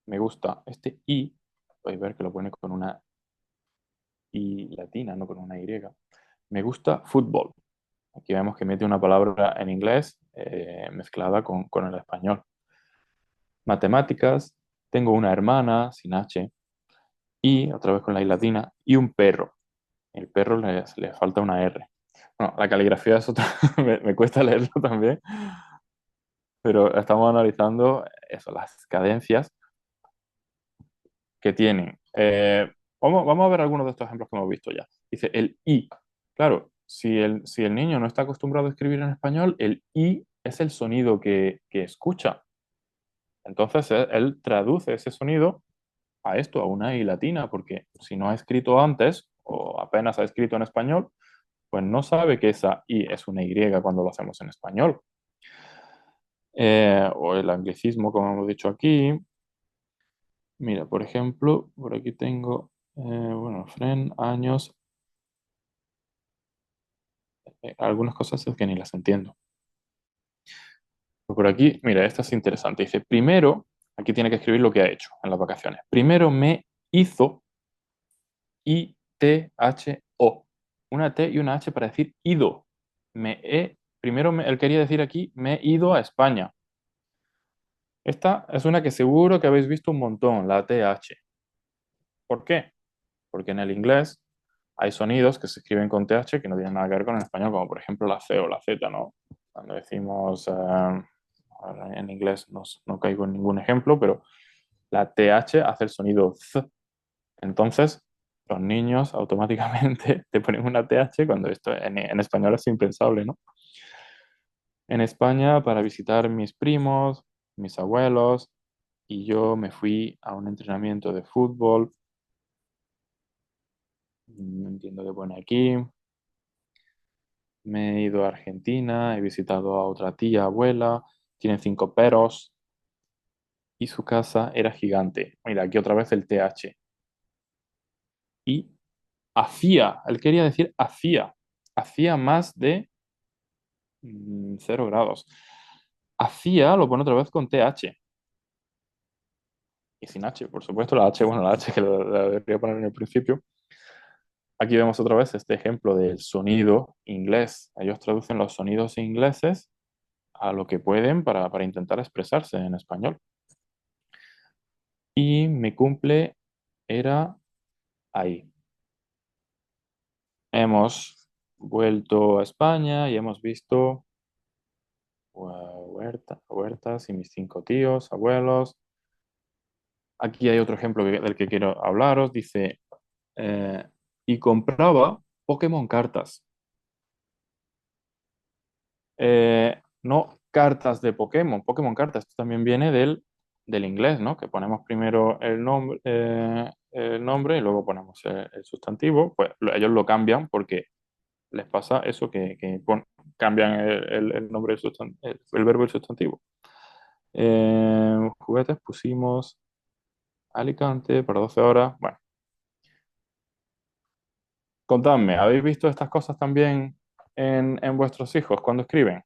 me gusta este y, podéis ver que lo pone con una I latina, no con una Y. Me gusta fútbol. Aquí vemos que mete una palabra en inglés mezclada con el español. Matemáticas, tengo una hermana sin H y otra vez con la I latina y un perro. El perro le falta una R. Bueno, la caligrafía es otra, me cuesta leerlo también, pero estamos analizando eso, las cadencias que tienen. Vamos a ver algunos de estos ejemplos que hemos visto ya. Dice el I. Claro, si el niño no está acostumbrado a escribir en español, el I es el sonido que escucha. Entonces él traduce ese sonido a esto, a una I latina, porque si no ha escrito antes o apenas ha escrito en español, pues no sabe que esa I es una Y cuando lo hacemos en español. O el anglicismo, como hemos dicho aquí. Mira, por ejemplo, por aquí tengo, bueno, Fren, años, algunas cosas es que ni las entiendo. Por aquí, mira, esta es interesante. Dice, primero, aquí tiene que escribir lo que ha hecho en las vacaciones. Primero me hizo I-T-H-O. Una T y una H para decir ido. Él quería decir aquí, me he ido a España. Esta es una que seguro que habéis visto un montón, la TH. ¿Por qué? Porque en el inglés hay sonidos que se escriben con TH que no tienen nada que ver con el español, como por ejemplo la C o la Z, ¿no? Cuando decimos, ahora en inglés no caigo en ningún ejemplo, pero la TH hace el sonido Z. Entonces, los niños automáticamente te ponen una TH cuando esto en español es impensable, ¿no? en España para visitar mis primos, mis abuelos, y yo me fui a un entrenamiento de fútbol. No entiendo qué pone aquí. Me he ido a Argentina, he visitado a otra tía, abuela, tiene 5 perros y su casa era gigante. Mira, aquí otra vez el TH. Y hacía, él quería decir hacía más de 0 grados. Hacía, lo pone otra vez con TH y sin H, por supuesto, la H, bueno, la H que la debería poner en el principio. Aquí vemos otra vez este ejemplo del sonido inglés. Ellos traducen los sonidos ingleses a lo que pueden para intentar expresarse en español. Y mi cumple era ahí. Hemos vuelto a España y hemos visto huertas y mis 5 tíos, abuelos. Aquí hay otro ejemplo del que quiero hablaros. Dice, eh, y compraba Pokémon cartas. No cartas de Pokémon, Pokémon cartas. Esto también viene del inglés, ¿no? Que ponemos primero el nombre y luego ponemos el sustantivo. Pues ellos lo cambian porque les pasa eso que cambian el nombre el verbo y el sustantivo. Juguetes pusimos Alicante para 12 horas. Bueno, contadme, ¿habéis visto estas cosas también en vuestros hijos cuando escriben?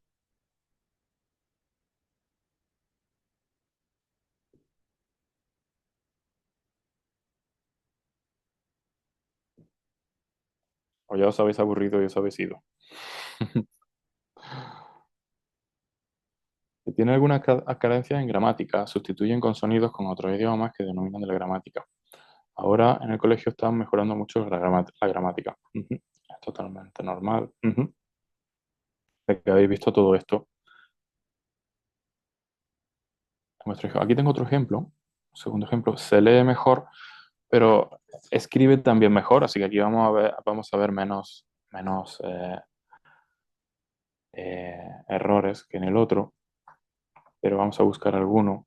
¿O ya os habéis aburrido y os habéis ido? Si tiene alguna carencia en gramática, sustituyen con sonidos con otros idiomas que denominan de la gramática. Ahora en el colegio están mejorando mucho la gramática. Ujú. Es totalmente normal. Ujú. De que habéis visto todo esto en vuestro hijo. Aquí tengo otro ejemplo, un segundo ejemplo. Se lee mejor, pero escribe también mejor, así que aquí vamos a ver menos errores que en el otro, pero vamos a buscar alguno.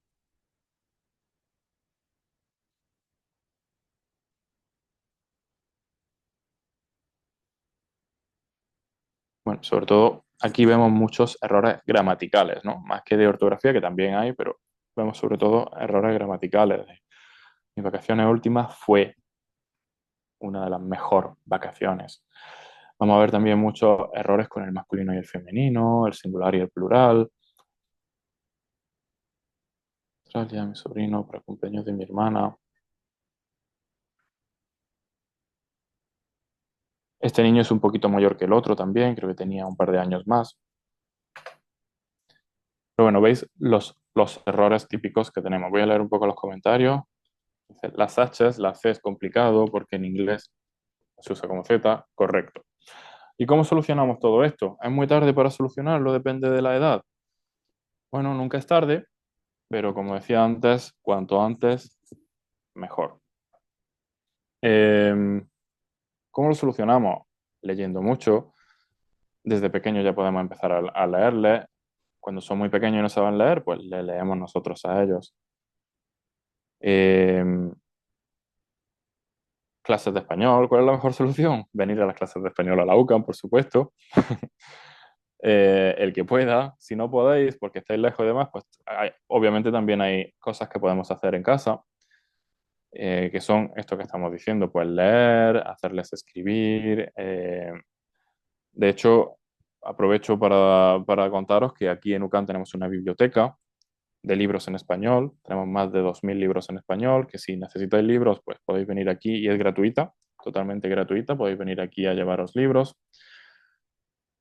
Bueno, sobre todo aquí vemos muchos errores gramaticales, ¿no? Más que de ortografía, que también hay, pero vemos sobre todo errores gramaticales. Mis vacaciones últimas fue una de las mejores vacaciones. Vamos a ver también muchos errores con el masculino y el femenino, el singular y el plural. Australia, mi sobrino, para el cumpleaños de mi hermana. Este niño es un poquito mayor que el otro también, creo que tenía un par de años más. Pero bueno, veis los errores típicos que tenemos. Voy a leer un poco los comentarios. Dice, las H's, la C es complicado porque en inglés se usa como Z, correcto. ¿Y cómo solucionamos todo esto? ¿Es muy tarde para solucionarlo? Depende de la edad. Bueno, nunca es tarde, pero como decía antes, cuanto antes, mejor. Eh, ¿Cómo lo solucionamos? Leyendo mucho. Desde pequeño ya podemos empezar a leerle. Cuando son muy pequeños y no saben leer, pues le leemos nosotros a ellos. Eh, Clases de español, ¿cuál es la mejor solución? Venir a las clases de español a la UCAM, por supuesto. El que pueda, si no podéis, porque estáis lejos y demás, pues obviamente también hay cosas que podemos hacer en casa, que son esto que estamos diciendo, pues leer, hacerles escribir. De hecho, aprovecho para contaros que aquí en UCAM tenemos una biblioteca de libros en español. Tenemos más de 2.000 libros en español, que si necesitáis libros, pues podéis venir aquí y es gratuita, totalmente gratuita. Podéis venir aquí a llevaros libros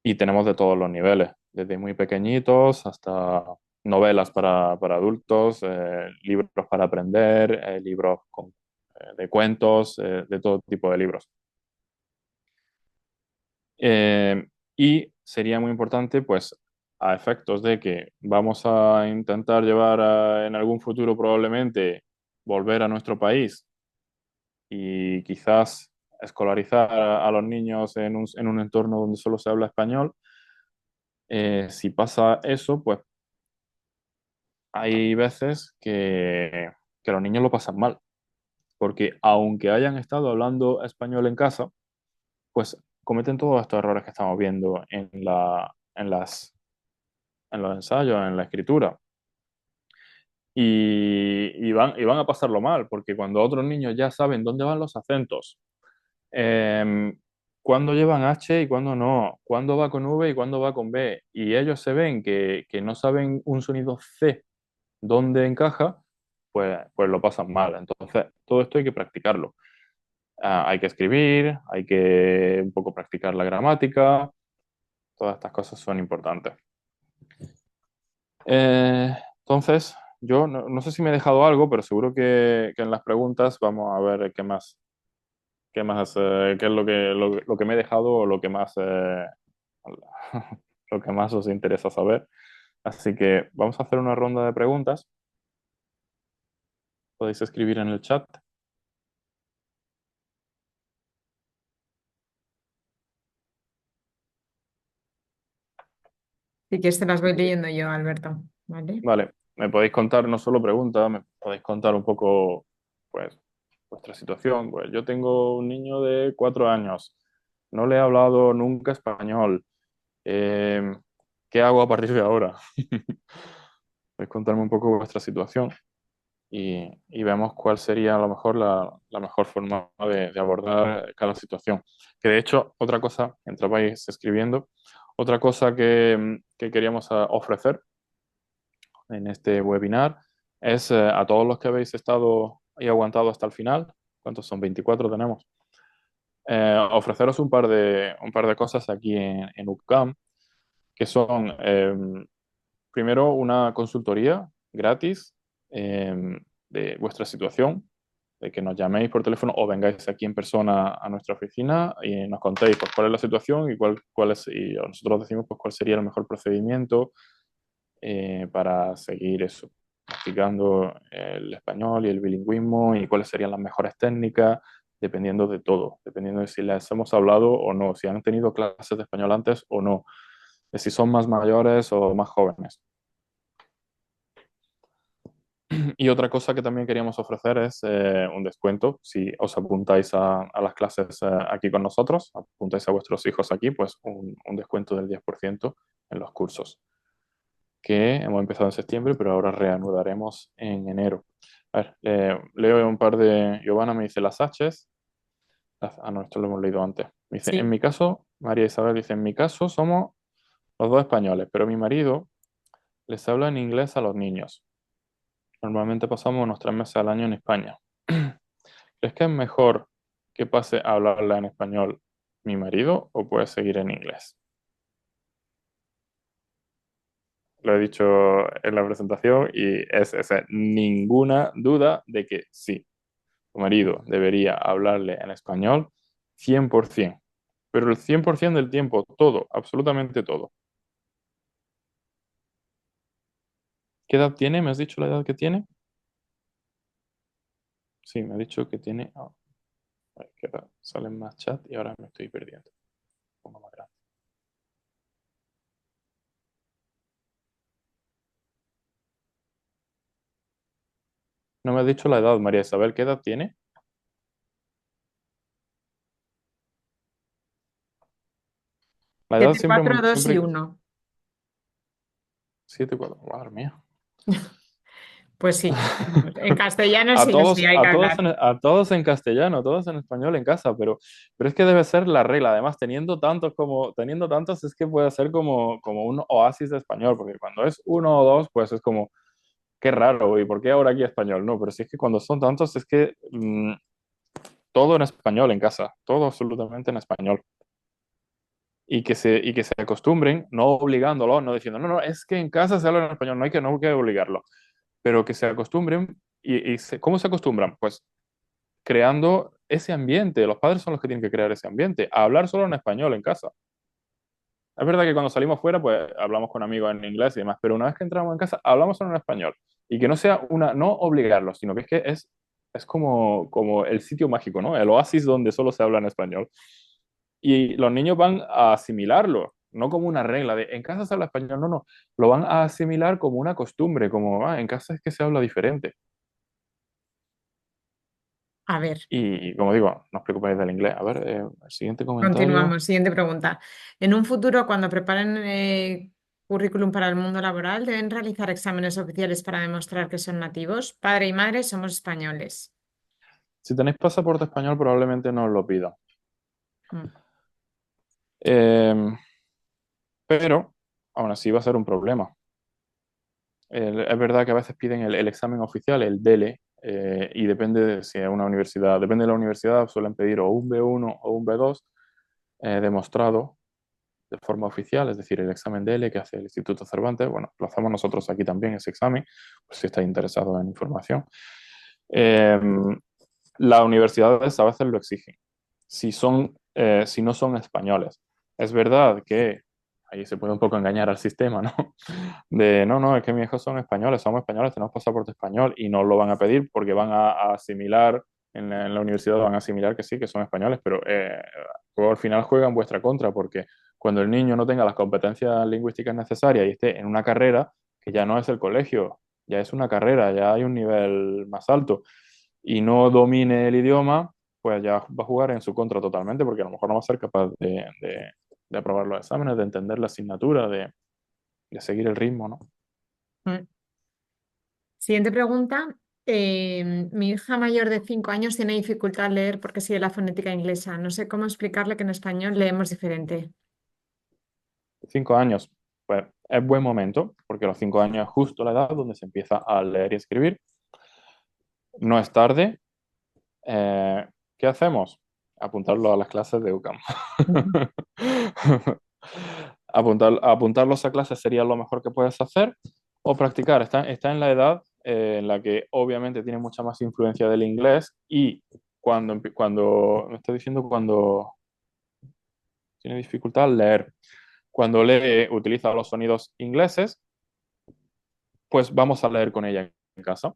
y tenemos de todos los niveles, desde muy pequeñitos hasta novelas para adultos, libros para aprender, libros de cuentos, de todo tipo de libros. Y sería muy importante, pues, a efectos de que vamos a intentar llevar en algún futuro probablemente volver a nuestro país y quizás escolarizar a los niños en un entorno donde solo se habla español, Si pasa eso, pues hay veces que los niños lo pasan mal, porque aunque hayan estado hablando español en casa, pues cometen todos estos errores que estamos viendo en los ensayos, en la escritura. Y van a pasarlo mal, porque cuando otros niños ya saben dónde van los acentos, eh, cuándo llevan H y cuándo no, cuándo va con V y cuándo va con B, y ellos se ven que no saben un sonido C dónde encaja, pues lo pasan mal. Entonces, todo esto hay que practicarlo. Hay que escribir, hay que un poco practicar la gramática, todas estas cosas son importantes. Entonces, yo no sé si me he dejado algo, pero seguro que en las preguntas vamos a ver qué es lo que me he dejado o lo que más, lo que más os interesa saber. Así que vamos a hacer una ronda de preguntas. Podéis escribir en el chat. Si quieres te las voy leyendo yo, Alberto. ¿Vale? Vale, me podéis contar no solo preguntas, me podéis contar un poco, pues, vuestra situación. Pues yo tengo un niño de 4 años, no le he hablado nunca español. Eh, ¿Qué hago a partir de ahora? Podéis contarme un poco vuestra situación y vemos cuál sería a lo mejor la mejor forma de abordar cada situación. Que de hecho, otra cosa, mientras vais escribiendo, otra cosa que queríamos ofrecer en este webinar es a todos los que habéis estado y aguantado hasta el final, ¿cuántos son? 24 tenemos. Ofreceros un par de cosas aquí en UCAM, que son, primero, una consultoría gratis eh, de vuestra situación, de que nos llaméis por teléfono o vengáis aquí en persona a nuestra oficina y nos contéis pues, cuál es la situación y y nosotros decimos pues, cuál sería el mejor procedimiento para seguir eso, practicando el español y el bilingüismo y cuáles serían las mejores técnicas, dependiendo de todo, dependiendo de si les hemos hablado o no, si han tenido clases de español antes o no, de si son más mayores o más jóvenes. Y otra cosa que también queríamos ofrecer es un descuento. Si os apuntáis a las clases aquí con nosotros, apuntáis a vuestros hijos aquí, pues un descuento del 10% en los cursos que hemos empezado en septiembre, pero ahora reanudaremos en enero. A ver, leo un par de... Giovanna me dice las H's. No, esto lo hemos leído antes. Me dice, en Sí. mi caso, María Isabel dice, en mi caso somos los dos españoles, pero mi marido les habla en inglés a los niños. Normalmente pasamos unos 3 meses al año en España. ¿Crees que es mejor que pase a hablarla en español mi marido o puede seguir en inglés? Lo he dicho en la presentación y es ninguna duda de que sí, tu marido debería hablarle en español 100%, pero el 100% del tiempo, todo, absolutamente todo. ¿Qué edad tiene? ¿Me has dicho la edad que tiene? Sí, me ha dicho que tiene... ay, ¿qué edad? Sale en más chat y ahora me estoy perdiendo. Pongo más grande. No me has dicho la edad, María Isabel, ¿qué edad tiene? La edad 7, siempre, 4, 2 y siempre... 1. 7, 4, madre mía. Pues sí, en castellano sí o sí hay que hablar. A todos en castellano, todos en español en casa, pero es que debe ser la regla. Además, teniendo tantos es que puede ser como un oasis de español, porque cuando es uno o dos, pues es como, qué raro, ¿y por qué ahora aquí español? No, pero si es que cuando son tantos es que todo en español en casa, todo absolutamente en español. Y que se acostumbren, no obligándolos, no diciendo, no, no, es que en casa se habla en español, no hay que obligarlo, pero que se acostumbren. ¿Cómo se acostumbran? Pues creando ese ambiente. Los padres son los que tienen que crear ese ambiente. A hablar solo en español en casa. Es verdad que cuando salimos fuera, pues hablamos con amigos en inglés y demás, pero una vez que entramos en casa, hablamos solo en español. Y que no sea no obligarlos, sino que es como el sitio mágico, ¿no? El oasis donde solo se habla en español. Y los niños van a asimilarlo. no como una regla de en casa se habla español, no, no, lo van a asimilar como una costumbre, como en casa es que se habla diferente. A ver, Y como digo, no os preocupéis del inglés. A ver, el siguiente comentario. continuamos. Siguiente pregunta. En un futuro, cuando preparen currículum para el mundo laboral, ¿deben realizar exámenes oficiales para demostrar que son nativos? Padre y madre somos españoles. Si tenéis pasaporte español, probablemente no os lo pidan. Mm. Eh, pero aún así va a ser un problema. Es verdad que a veces piden el examen oficial, el DELE, y depende de si es una universidad, depende de la universidad, suelen pedir o un B1 o un B2 demostrado de forma oficial, es decir, el examen DELE que hace el Instituto Cervantes. Bueno, lo hacemos nosotros aquí también, ese examen, pues si estáis interesados en información. Eh, las universidades a veces lo exigen, si no son españoles. Es verdad que ahí se puede un poco engañar al sistema, ¿no? De, no, no, es que mis hijos son españoles, somos españoles, tenemos pasaporte español y no lo van a pedir porque van a asimilar, en la universidad van a asimilar que sí, que son españoles, pero luego al final juega en vuestra contra porque cuando el niño no tenga las competencias lingüísticas necesarias y esté en una carrera, que ya no es el colegio, ya es una carrera, ya hay un nivel más alto y no domine el idioma, pues ya va a jugar en su contra totalmente porque a lo mejor no va a ser capaz de aprobar los exámenes, de entender la asignatura, de seguir el ritmo, ¿no? Mm. Siguiente pregunta. Mi hija mayor de 5 años tiene dificultad al leer porque sigue la fonética inglesa. No sé cómo explicarle que en español leemos diferente. 5 años, pues es buen momento, porque los 5 años es justo la edad donde se empieza a leer y escribir. No es tarde. Eh, ¿Qué hacemos? Apuntarlo a las clases de UCAM. Ujú. Apuntarlos a clases sería lo mejor que puedes hacer o practicar. Está en la edad en la que obviamente tiene mucha más influencia del inglés y cuando me está diciendo cuando tiene dificultad al leer, cuando lee utiliza los sonidos ingleses, pues vamos a leer con ella en casa.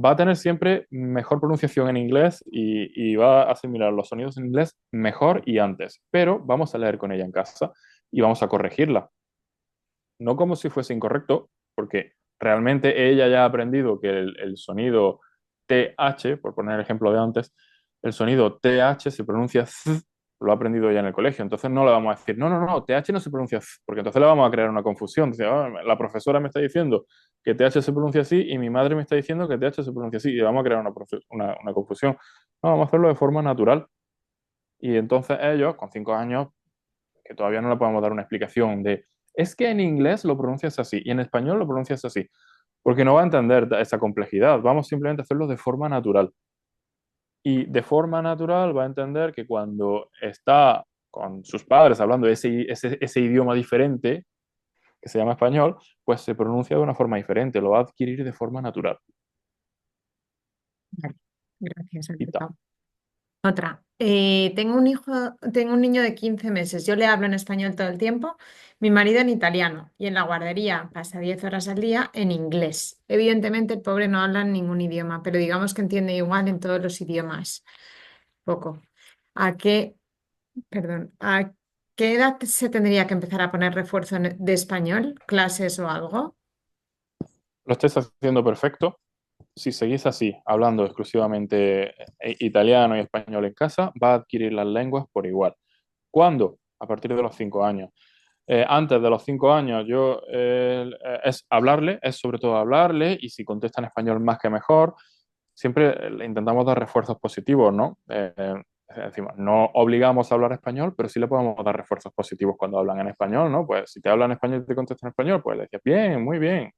Va a tener siempre mejor pronunciación en inglés y va a asimilar los sonidos en inglés mejor y antes, pero vamos a leer con ella en casa y vamos a corregirla. No como si fuese incorrecto, porque realmente ella ya ha aprendido que el sonido TH, por poner el ejemplo de antes, el sonido TH se pronuncia Z, lo ha aprendido ya en el colegio. Entonces no le vamos a decir, no, no, no, TH no se pronuncia Z, porque entonces le vamos a crear una confusión. Dice, "Ah, la profesora me está diciendo que TH se pronuncia así y mi madre me está diciendo que TH se pronuncia así y vamos a crear una confusión. No, vamos a hacerlo de forma natural. Y entonces ellos, con 5 años, que todavía no le podemos dar una explicación de, es que en inglés lo pronuncias así y en español lo pronuncias así, porque no va a entender esa complejidad. Vamos simplemente a hacerlo de forma natural. Y de forma natural va a entender que cuando está con sus padres hablando ese idioma diferente, que se llama español, pues se pronuncia de una forma diferente, lo va a adquirir de forma natural. Vale, gracias, Y ta. Alberto. Otra. Tengo un niño de 15 meses. Yo le hablo en español todo el tiempo, mi marido en italiano y en la guardería pasa 10 horas al día en inglés. Evidentemente el pobre no habla ningún idioma, pero digamos que entiende igual en todos los idiomas. Poco. ¿A qué, a qué edad se tendría que empezar a poner refuerzo de español, clases o algo? Lo estáis haciendo perfecto. Si seguís así, hablando exclusivamente italiano y español en casa, va a adquirir las lenguas por igual. ¿Cuándo? A partir de los 5 años. Antes de los 5 años, es hablarle, es sobre todo hablarle, y si contesta en español más que mejor, siempre le intentamos dar refuerzos positivos, ¿no? Decimos, no obligamos a hablar español, pero sí le podemos dar refuerzos positivos cuando hablan en español, ¿no? Pues si te hablan en español y te contesta en español, pues le decías, bien, muy bien,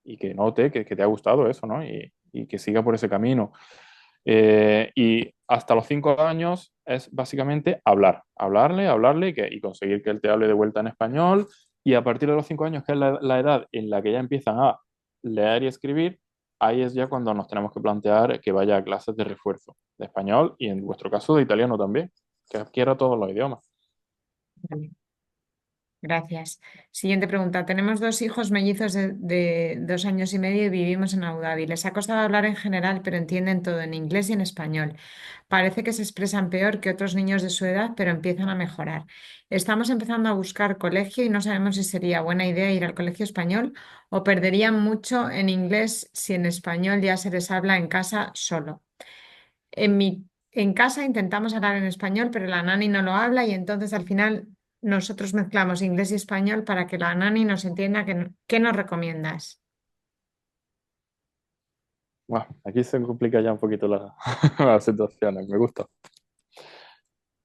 y que note que te ha gustado eso, ¿no? Y que siga por ese camino. Y hasta los 5 años es básicamente hablarle y conseguir que él te hable de vuelta en español. Y a partir de los 5 años, que es la edad en la que ya empiezan a leer y escribir, ahí es ya cuando nos tenemos que plantear que vaya a clases de refuerzo de español y en vuestro caso de italiano también, que adquiera todos los idiomas. Vale. Gracias. Siguiente pregunta. Tenemos dos hijos mellizos de 2 años y medio y vivimos en Abu Dhabi. Les ha costado hablar en general, pero entienden todo en inglés y en español. Parece que se expresan peor que otros niños de su edad, pero empiezan a mejorar. Estamos empezando a buscar colegio y no sabemos si sería buena idea ir al colegio español o perderían mucho en inglés si en español ya se les habla en casa solo. En casa intentamos hablar en español, pero la nani no lo habla y entonces al final nosotros mezclamos inglés y español para que la nani nos entienda qué nos recomiendas. Bueno, aquí se complica ya un poquito la, las situaciones, me gusta.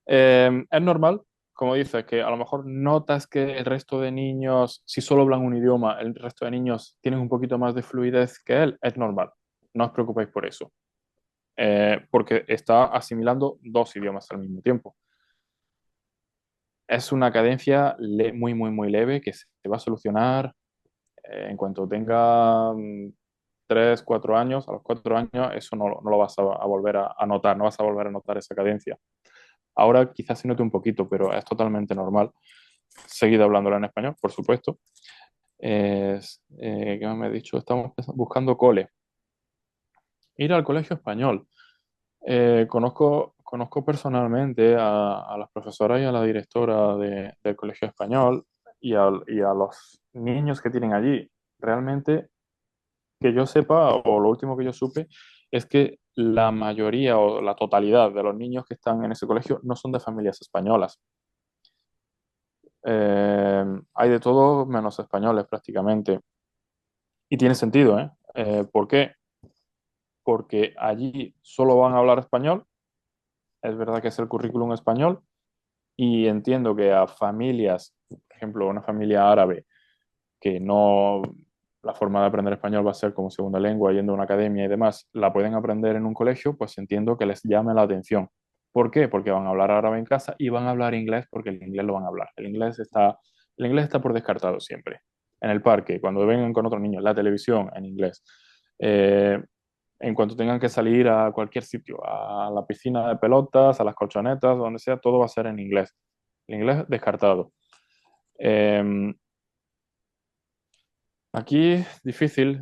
Es normal, como dices, que a lo mejor notas que el resto de niños, si solo hablan un idioma, el resto de niños tienen un poquito más de fluidez que él, es normal. No os preocupéis por eso. Porque está asimilando dos idiomas al mismo tiempo. Es una cadencia muy, muy, muy leve que se va a solucionar en cuanto tenga 3, 4 años. A los 4 años eso no lo vas a volver a notar, no vas a volver a notar esa cadencia. Ahora quizás se note un poquito, pero es totalmente normal. Seguid hablándola en español, por supuesto. ¿Qué me he dicho? Estamos buscando cole. Ir al colegio español. Conozco personalmente a las profesoras y a la directora del colegio español y a los niños que tienen allí. Realmente, que yo sepa, o lo último que yo supe, es que la mayoría o la totalidad de los niños que están en ese colegio no son de familias españolas. Eh, Hay de todo menos españoles prácticamente. Y tiene sentido, ¿eh? ¿Por qué? Porque allí solo van a hablar español. Es verdad que es el currículum español. Y entiendo que a familias, por ejemplo, una familia árabe, que no, la forma de aprender español va a ser como segunda lengua, yendo a una academia y demás, la pueden aprender en un colegio, pues entiendo que les llame la atención. ¿Por qué? Porque van a hablar árabe en casa y van a hablar inglés porque el inglés lo van a hablar. El inglés está por descartado siempre. En el parque, cuando vengan con otros niños, la televisión en inglés. Eh, en cuanto tengan que salir a cualquier sitio, a la piscina de pelotas, a las colchonetas, donde sea, todo va a ser en inglés. El inglés descartado. Eh, Aquí difícil.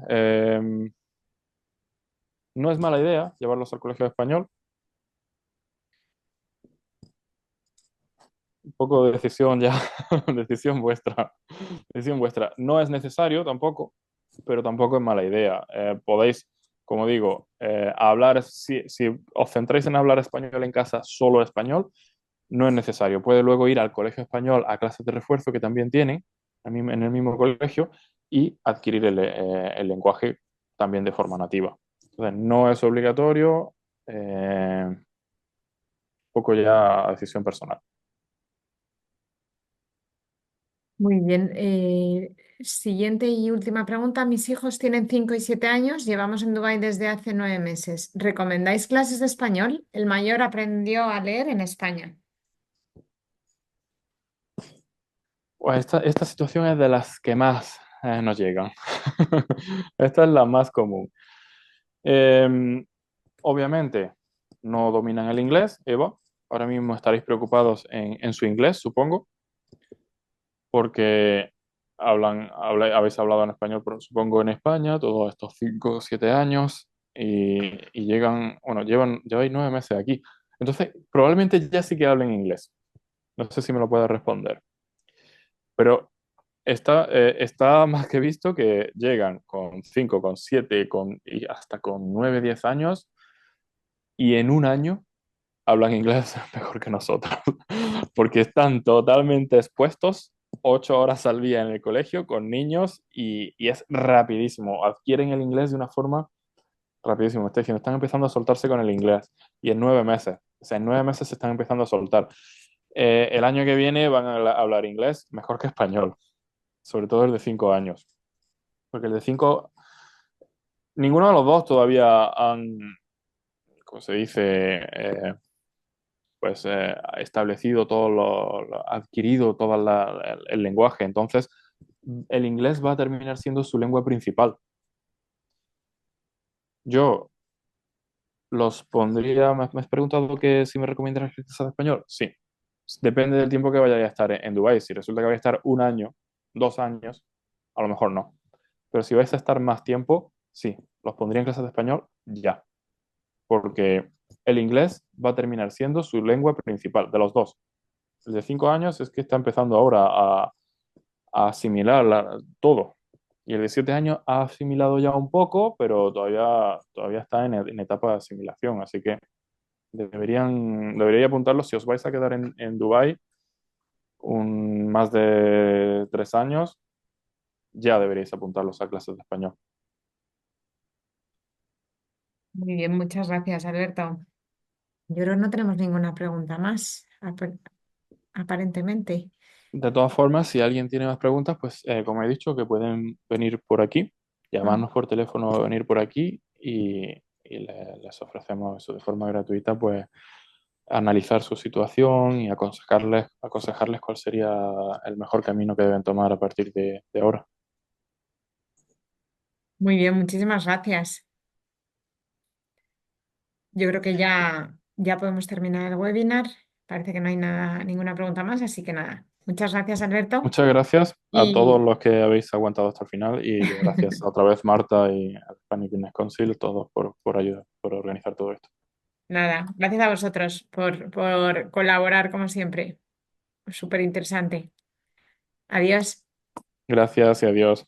No es mala idea llevarlos al colegio de español. Un poco de decisión ya, decisión vuestra. Decisión vuestra. No es necesario tampoco, pero tampoco es mala idea. Podéis, como digo, hablar, si os centráis en hablar español en casa, solo español, no es necesario. Puede luego ir al colegio español a clases de refuerzo que también tienen en el mismo colegio y adquirir el lenguaje también de forma nativa. Entonces, no es obligatorio, un poco ya a decisión personal. Muy bien. Siguiente y última pregunta. Mis hijos tienen 5 y 7 años. Llevamos en Dubái desde hace 9 meses. ¿Recomendáis clases de español? El mayor aprendió a leer en España. Pues esta situación es de las que más nos llegan. Esta es la más común. Eh, Obviamente, no dominan el inglés, Eva. Ahora mismo estaréis preocupados en su inglés, supongo, porque habéis hablado en español, supongo, en España, todos estos 5 o 7 años, y llegan, bueno, lleváis 9 meses aquí. Entonces, probablemente ya sí que hablen inglés. No sé si me lo puedes responder. Pero está más que visto que llegan con 5, con 7, y hasta con 9, 10 años, y en un año hablan inglés mejor que nosotros, porque están totalmente expuestos 8 horas al día en el colegio con niños y es rapidísimo. Adquieren el inglés de una forma rapidísima. Estoy diciendo, están empezando a soltarse con el inglés y en 9 meses, o sea, en 9 meses se están empezando a soltar. El año que viene van a hablar inglés mejor que español, sobre todo el de 5 años, porque el de 5, ninguno de los dos todavía han, ¿cómo se dice? Pues establecido adquirido todo el lenguaje. Entonces, el inglés va a terminar siendo su lengua principal. Yo los pondría, me has preguntado que si me recomendarías clases de español. Sí, Depende del tiempo que vayáis a estar en Dubái. Si resulta que vais a estar un año, 2 años, a lo mejor no. Pero si vais a estar más tiempo, sí, los pondría en clases de español ya, porque el inglés va a terminar siendo su lengua principal, de los dos. El de 5 años es que está empezando ahora a asimilar todo. Y el de 7 años ha asimilado ya un poco, pero todavía está en etapa de asimilación. Así que debería apuntarlo si os vais a quedar en Dubái más de 3 años, ya deberíais apuntarlos a clases de español. Muy bien, muchas gracias, Alberto. Yo creo que no tenemos ninguna pregunta más, aparentemente. De todas formas, si alguien tiene más preguntas, pues como he dicho, que pueden venir por aquí, Mm. llamarnos por teléfono, venir por aquí y les ofrecemos eso de forma gratuita, pues analizar su situación y aconsejarles cuál sería el mejor camino que deben tomar a partir de ahora. Muy bien, muchísimas gracias. Yo creo que ya podemos terminar el webinar. Parece que no hay nada, ninguna pregunta más, así que nada. Muchas gracias, Alberto. Muchas gracias a todos Y los que habéis aguantado hasta el final y gracias otra vez Marta y al Hispanic Business Council, todos por ayudar, por organizar todo esto. nada, gracias a vosotros por colaborar como siempre. Súper interesante. Adiós. Gracias y adiós.